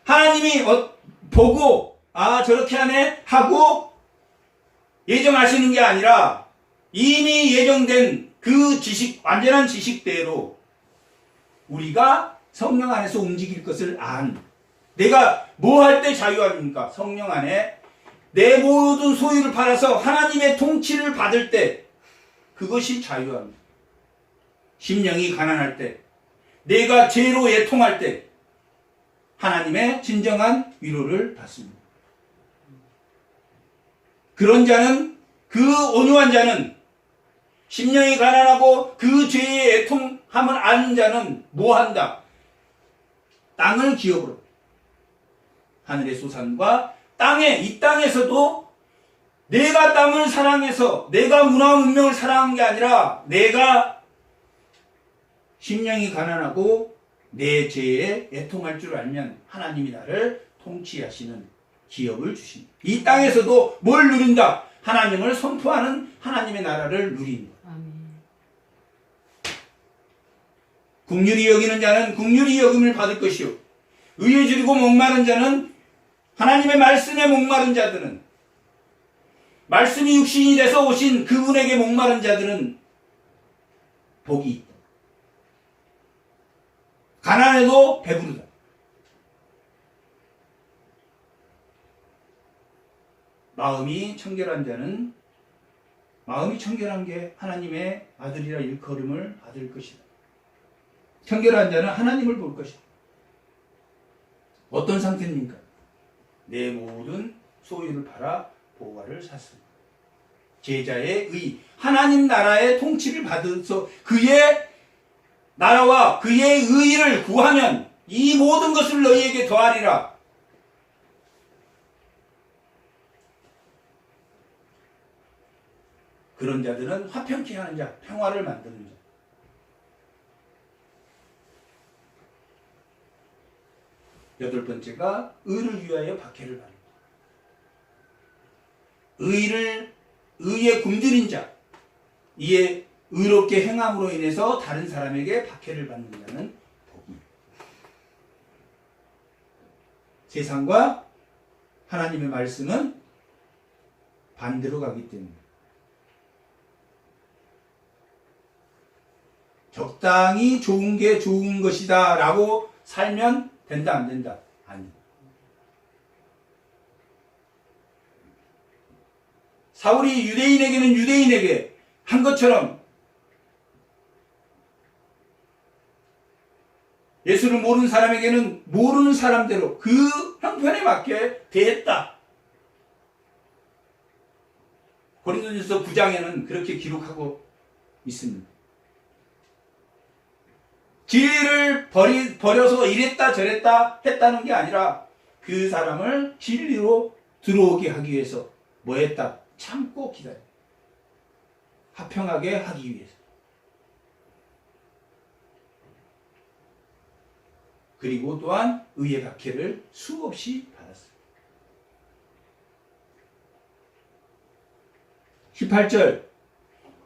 하나님이 보고 저렇게 하네 하고 예정하시는 게 아니라 이미 예정된 그 지식, 완전한 지식대로 우리가 성령 안에서 움직일 것을 내가 뭐 할 때 자유함입니까? 성령 안에 내 모든 소유를 팔아서 하나님의 통치를 받을 때 그것이 자유함입니다. 심령이 가난할 때, 내가 죄로 애통할 때 하나님의 진정한 위로를 받습니다. 그런 자는, 그 온유한 자는, 심령이 가난하고 그 죄의 애통함을 아는 자는 뭐 한다? 땅을 기업으로, 하늘의 소산과 이 땅에서도 내가 땅을 사랑해서 내가 문화 문명을 사랑한 게 아니라 내가 심령이 가난하고 내 죄에 애통할 줄 알면 하나님이 나를 통치하시는 기업을 주십니다. 이 땅에서도 뭘 누린다? 하나님을 선포하는 하나님의 나라를 누린다. 국률이 여기는 자는 국률이 여김을 받을 것이요 의에 줄이고 목마른 자는 하나님의 말씀에 목마른 자들은 말씀이 육신이 돼서 오신 그분에게 목마른 자들은 복이 있다. 가난해도 배부르다. 마음이 청결한 자는 마음이 청결한 게 하나님의 아들이라 일컬음을 받을 것이다. 청결한 자는 하나님을 볼 것이다. 어떤 상태입니까? 내 모든 소유를 팔아 보화를 샀습니다. 제자의 의, 하나님 나라의 통치를 받아서 그의 나라와 그의 의를 구하면 이 모든 것을 너희에게 더하리라. 그런 자들은 화평케 하는 자, 평화를 만드는 자. 여덟 번째가 의를 위하여 박해를 받는다. 의에 굶주린 자, 이에 의롭게 행함으로 인해서 다른 사람에게 박해를 받는 자는 복입니다. 세상과 하나님의 말씀은 반대로 가기 때문에 적당히 좋은 게 좋은 것이다 라고 살면 된다 안 된다? 아니다. 사울이 유대인에게는 유대인에게 한 것처럼 예수를 모르는 사람에게는 모르는 사람대로 그 형편에 맞게 대했다. 고린도전서 9장에는 그렇게 기록하고 있습니다. 진리를 버려서 이랬다 저랬다 했다는 게 아니라 그 사람을 진리로 들어오게 하기 위해서 뭐 했다? 참고 기다려. 화평하게 하기 위해서. 그리고 또한 의의 박해를 수없이 받았어요. 18절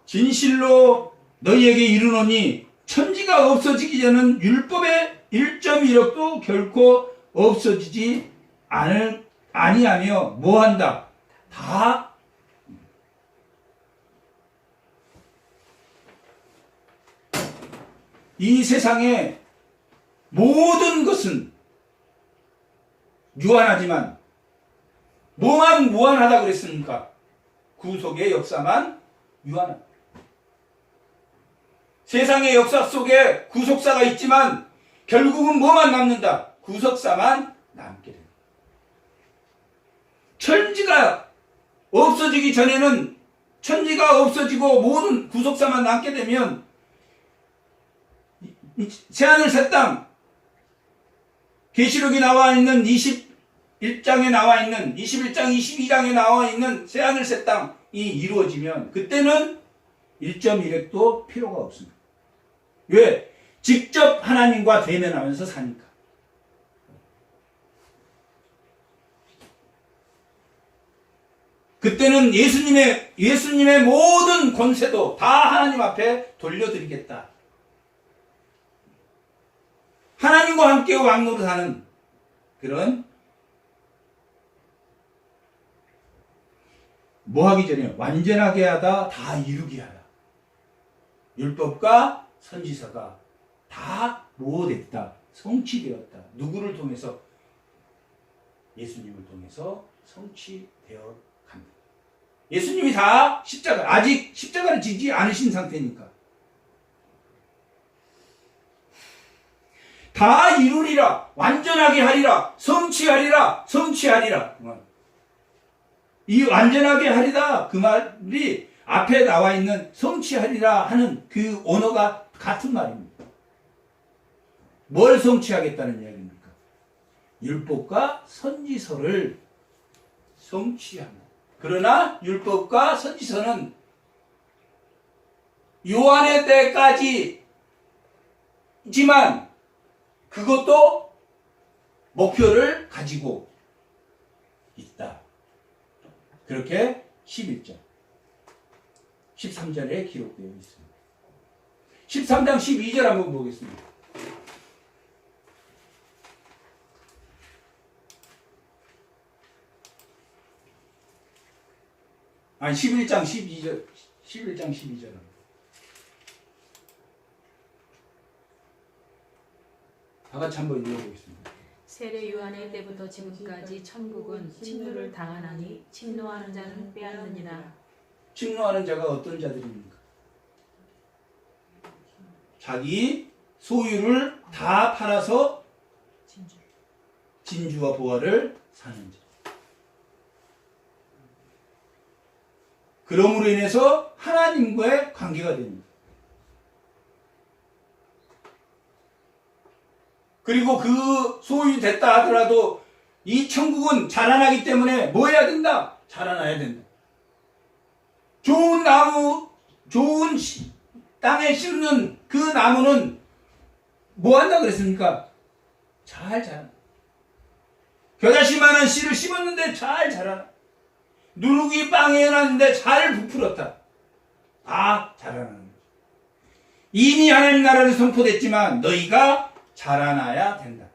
진실로 너희에게 이르노니 천지가 없어지기 전은 율법의 1.1억도 결코 없어지지 아니하며 뭐한다? 다 이 세상의 모든 것은 유한하지만 뭐만 무한하다 그랬습니까? 구속의 역사만 유한하다. 세상의 역사 속에 구속사가 있지만 결국은 뭐만 남는다? 구속사만 남게 됩니다. 천지가 없어지기 전에는 천지가 없어지고 모든 구속사만 남게 되면 새하늘 새 땅 계시록이 나와 있는 21장에 나와 있는 21장 22장에 나와 있는 새하늘 새 땅이 이루어지면 그때는 1.1핵도 필요가 없습니다. 왜? 직접 하나님과 대면하면서 사니까. 그때는 예수님의 모든 권세도 다 하나님 앞에 돌려드리겠다. 하나님과 함께 왕노릇하는 그런 뭐 하기 전에 완전하게 하다 다 이루게 하다. 율법과 선지서가 다 모호됐다. 성취되었다. 누구를 통해서? 예수님을 통해서 성취되어 갑니다. 예수님이 다 아직 십자가를 지지 않으신 상태니까. 다 이루리라. 완전하게 하리라. 성취하리라. 이 완전하게 하리다 그 말이 앞에 나와 있는 성취하리라 하는 그 언어가 같은 말입니다. 뭘 성취하겠다는 이야기입니까? 율법과 선지서를 성취합니다. 그러나 율법과 선지서는 요한의 때까지지만 그것도 목표를 가지고 있다. 그렇게 11장, 13절에 기록되어 있습니다. 13장 12절 한번 보겠습니다. 아니 11장 12절 11장 12절 다 같이 한번 읽어보겠습니다. 세례 요한의 때부터 지금까지 천국은 침노를 당하나니 침노하는 자는 빼앗느니라. 침노하는 자가 어떤 자들입니까? 자기 소유를 다 팔아서 진주와 보화를 사는 자. 그러므로 인해서 하나님과의 관계가 됩니다. 그리고 그 소유됐다 하더라도 이 천국은 자라나기 때문에 뭐 해야 된다? 자라나야 된다. 좋은 나무, 좋은 땅에 심는 그 나무는 뭐 한다 그랬습니까? 잘 자라. 겨자씨만한 씨를 심었는데 잘 자라나. 누룩이 빵에 해놨는데 잘 부풀었다. 다 자라나는 거죠. 이미 하나님 나라는 선포됐지만 너희가 자라나야 된다.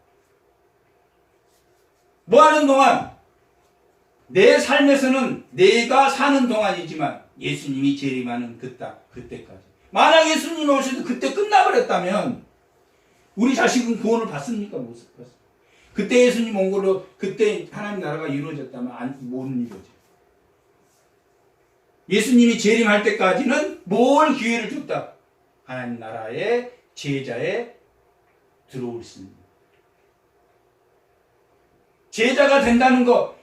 뭐 하는 동안? 내 삶에서는 내가 사는 동안이지만 예수님이 재림하는 그때까지. 만약 예수님이 오셔도 그때 끝나버렸다면 우리 자식은 구원을 받습니까? 못 받습니까? 그때 예수님 온 걸로 그때 하나님 나라가 이루어졌다면 못 이루어져요. 예수님이 재림할 때까지는 뭘 기회를 줬다? 하나님 나라의 제자에 들어올 수 있는 제자가 된다는 것,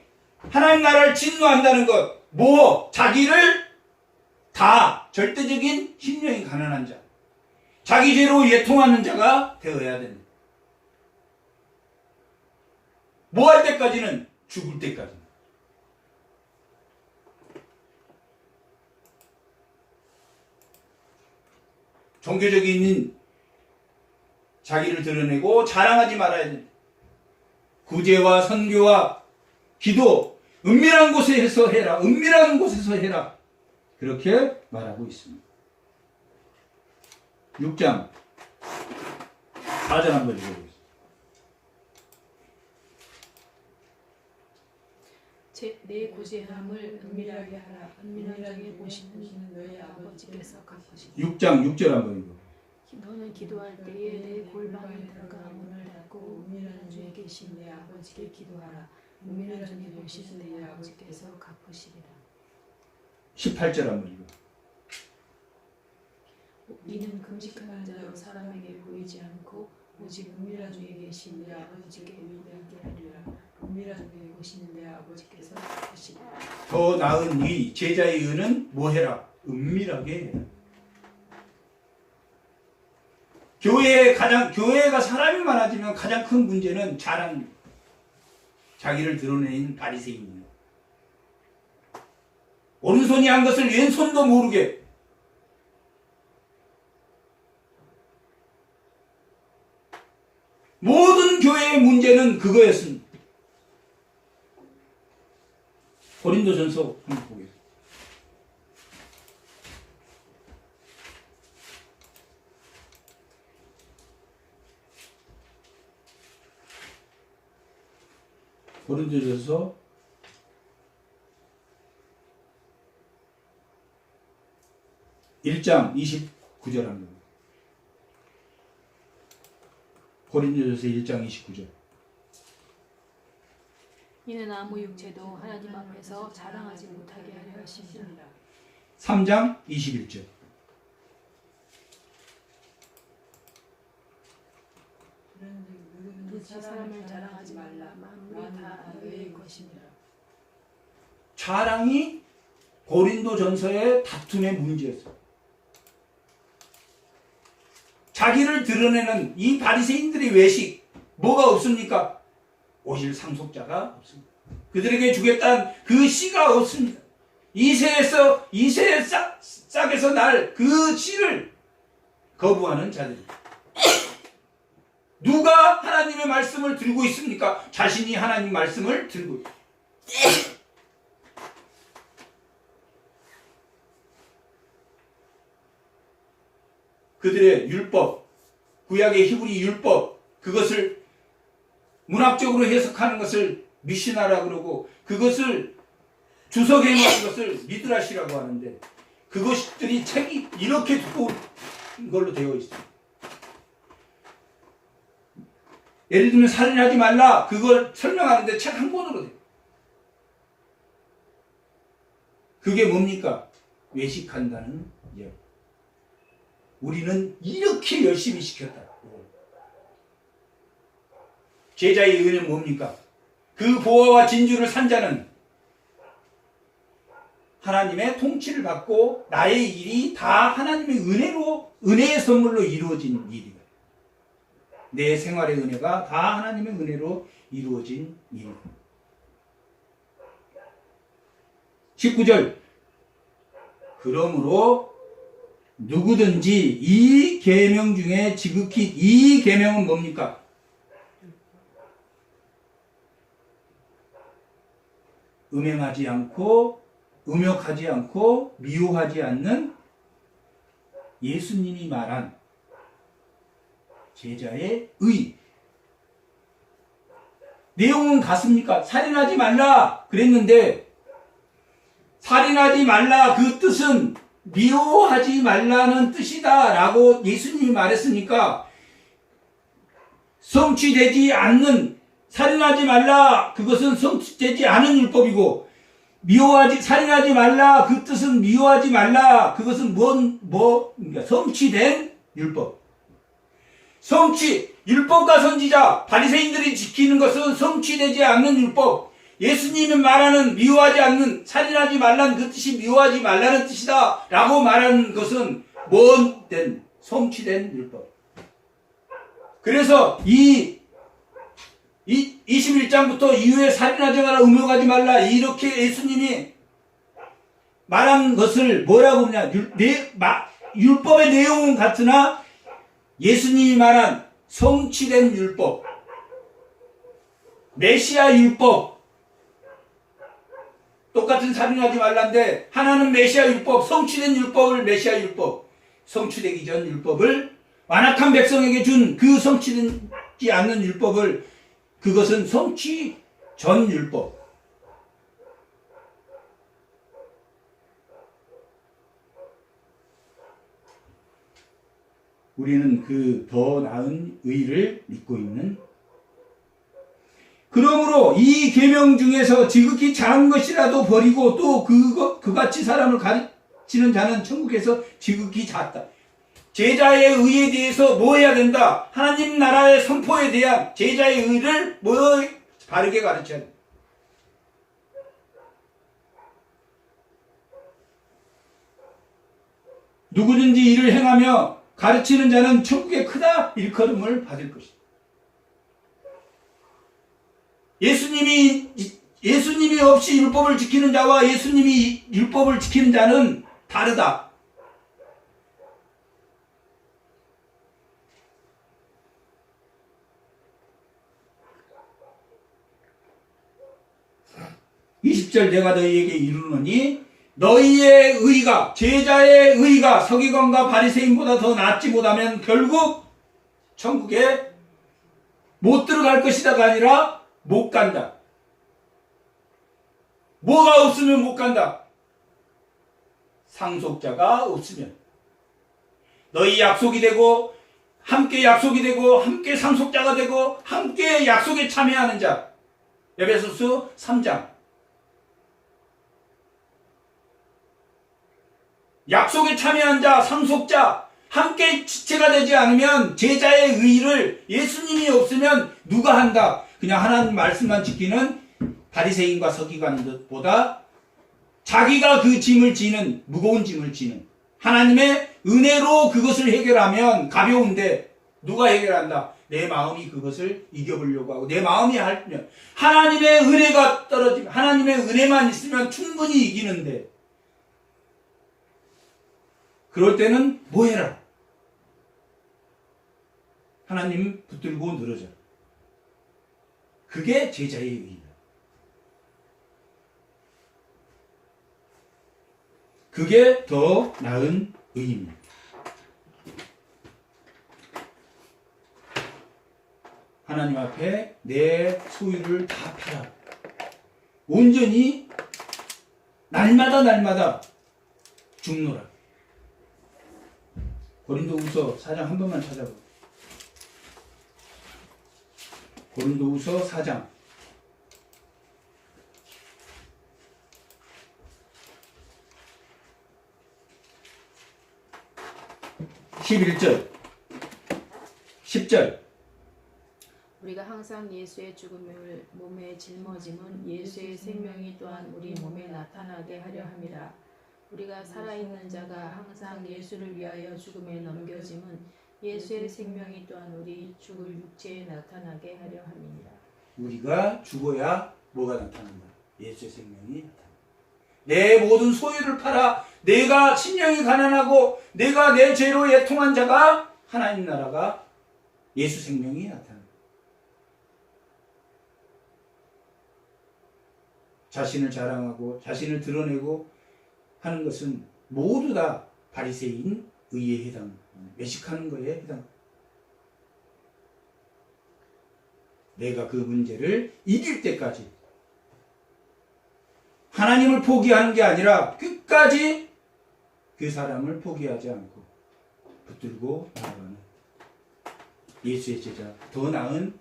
하나님 나라를 진노한다는 것, 뭐 자기를 다 절대적인 심령이 가난한 자, 자기 죄로 예통하는 자가 되어야 된다. 뭐 할 때까지는? 죽을 때까지. 종교적인 자기를 드러내고 자랑하지 말아야 된다. 구제와 선교와 기도, 은밀한 곳에서 해라. 은밀한 곳에서 해라. 그렇게 말하고 있습니다. 6장 4절 한번 읽어보겠습니다. 내 구제함을 은밀하게 하라. 은밀하게 보시는 너희 아버지께서 갚으시리라. 6장 6절 한번 읽어. 너는 기도할 때에 내 골방에 들어가 문을 닫고 은밀한 중에 계신 내 아버지께 기도하라. 은밀한 중에 보시는 내 아버지께서 갚으시리라. 18절 한번 읽어. 이는 금식하는 자로 사람에게 보이지 않고 오직 은밀한 중에 계신 내 아버지께 의하게 하리라. 은밀한 중에 보시는 내 아버지께서 갚으시리라. 더 나은 이 제자의 의는 뭐 해라? 은밀하게 해라. 교회가 사람이 많아지면 가장 큰 문제는 자랑, 자기를 드러내는 바리새인이에요. 오른손이 한 것을 왼손도 모르게. 모든 교회의 문제는 그거였습니다. 고린도전서 한번 보겠습니다. 고린도전서 1장 29절 합니다. 고린도전서 1장 29절. 이는 아무 육체도 하나님 앞에서 자랑하지 못하게 하려 하십니다. 3장 21절. 누구든지 사람을 자랑하지 말라. 만물이 다 너의 것입니다. 자랑이 고린도전서의 다툼의 문제였어요. 자기를 드러내는 이 바리새인들의 외식, 뭐가 없습니까? 오실 상속자가 없습니다. 그들에게 주겠다는 그 씨가 없습니다. 이새의 싹에서 날 그 씨를 거부하는 자들입니다. 누가 하나님의 말씀을 들고 있습니까? 자신이 하나님 말씀을 들고 있습니다. 그들의 율법, 구약의 히브리 율법, 그것을 문학적으로 해석하는 것을 미시나라 그러고 그것을 주석해 놓은 것을 미드라시라고 하는데 그것들이 책이 이렇게 두꺼운 걸로 되어 있습니다. 예를 들면 살인하지 말라 그걸 설명하는데 책 한 권으로 돼. 그게 뭡니까? 외식한다는 예. 우리는 이렇게 열심히 시켰다. 제자의 은혜는 뭡니까? 그 보화와 진주를 산 자는 하나님의 통치를 받고 나의 일이 다 하나님의 은혜의 선물로 이루어진 일이다. 내 생활의 은혜가 다 하나님의 은혜로 이루어진 일이다. 19절 그러므로 누구든지 이 계명 중에 지극히 이 계명은 뭡니까? 음행하지 않고 음욕하지 않고 미워하지 않는 예수님이 말한 제자의 의. 내용은 같습니까? 살인하지 말라 그랬는데 살인하지 말라 그 뜻은 미워하지 말라는 뜻이다 라고 예수님이 말했으니까 성취되지 않는 살인하지 말라 그것은 성취되지 않은 율법이고 살인하지 말라 그 뜻은 미워하지 말라 그것은 그러니까 성취된 율법. 율법과 선지자 바리새인들이 지키는 것은 성취되지 않는 율법. 예수님이 말하는 미워하지 않는 살인하지 말라는 그 뜻이 미워하지 말라는 뜻이다 라고 말하는 것은 성취된 율법. 그래서 이 21장부터 이후에 살인하지 말라 음욕하지 말라 이렇게 예수님이 말한 것을 뭐라고 하냐 율법의 내용은 같으나 예수님이 말한 성취된 율법 메시아 율법 똑같은 살인하지 말라인데 하나는 메시아 율법 성취된 율법을 메시아 율법 성취되기 전 율법을 완악한 백성에게 준 그 성취되지 않는 율법을 그것은 성취 전 율법. 우리는 그 더 나은 의를 믿고 있는. 그러므로 이 계명 중에서 지극히 작은 것이라도 버리고 또 그같이 사람을 가르치는 자는 천국에서 지극히 작다. 제자의 의에 대해서 뭐 해야 된다? 하나님 나라의 선포에 대한 제자의 의를 바르게 가르쳐야 된다. 누구든지 이를 행하며 가르치는 자는 천국에 크다 일컬음을 받을 것이다. 예수님이 없이 율법을 지키는 자와 예수님이 율법을 지키는 자는 다르다. 내가 너희에게 이르노니 너희의 의가 제자의 의가 서기관과 바리새인보다 더 낫지 못하면 결국 천국에 못 들어갈 것이다가 아니라 못 간다. 뭐가 없으면 못 간다? 상속자가 없으면. 너희 약속이 되고 함께 약속이 되고 함께 상속자가 되고 함께 약속에 참여하는 자. 에베소서 3장. 약속에 참여한 자, 상속자, 함께 지체가 되지 않으면 제자의 의를 예수님이 없으면 누가 한다? 그냥 하나님 말씀만 지키는 바리새인과 서기관보다 자기가 그 짐을 지는, 무거운 짐을 지는 하나님의 은혜로 그것을 해결하면 가벼운데 누가 해결한다? 내 마음이 그것을 이겨보려고 하고 내 마음이 하면 하나님의 은혜가 떨어지면 하나님의 은혜만 있으면 충분히 이기는데 그럴 때는 뭐 해라? 하나님 붙들고 늘어져. 그게 제자의 의의다. 그게 더 나은 의의입니다. 하나님 앞에 내 소유를 다 팔아. 온전히 날마다 죽노라. 고린도후서 4장 한 번만 찾아보세요. 고린도후서 4장 11절 10절 우리가 항상 예수의 죽음을 몸에 짊어짐은 예수의 생명이 또한 우리 몸에 나타나게 하려 함이라. 우리가 살아있는 자가 항상 예수를 위하여 죽음에 넘겨짐은 예수의 생명이 또한 우리 죽을 육체에 나타나게 하려 함이니라. 우리가 죽어야 뭐가 나타난다? 예수의 생명이 나타난다. 내 모든 소유를 팔아 내가 심령이 가난하고 내가 내 죄로 애통한 자가 하나님 나라가 예수 생명이 나타난다. 자신을 자랑하고 자신을 드러내고 하는 것은 모두 다 바리새인 의에 해당합니다. 외식하는 거에 해당합니다. 내가 그 문제를 이길 때까지 하나님을 포기하는 게 아니라 끝까지 그 사람을 포기하지 않고 붙들고 나아가는 예수의 제자, 더 나은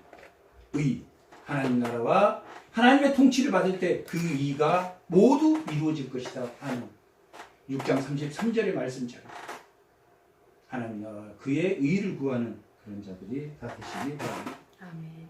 의, 하나님 나라와 하나님의 통치를 받을 때 그 의가 모두 이루어질 것이다 하는 6장 33절의 말씀처럼 하나님 나라와 그의 의를 구하는 그런 자들이 다 되시기 바랍니다. 아멘.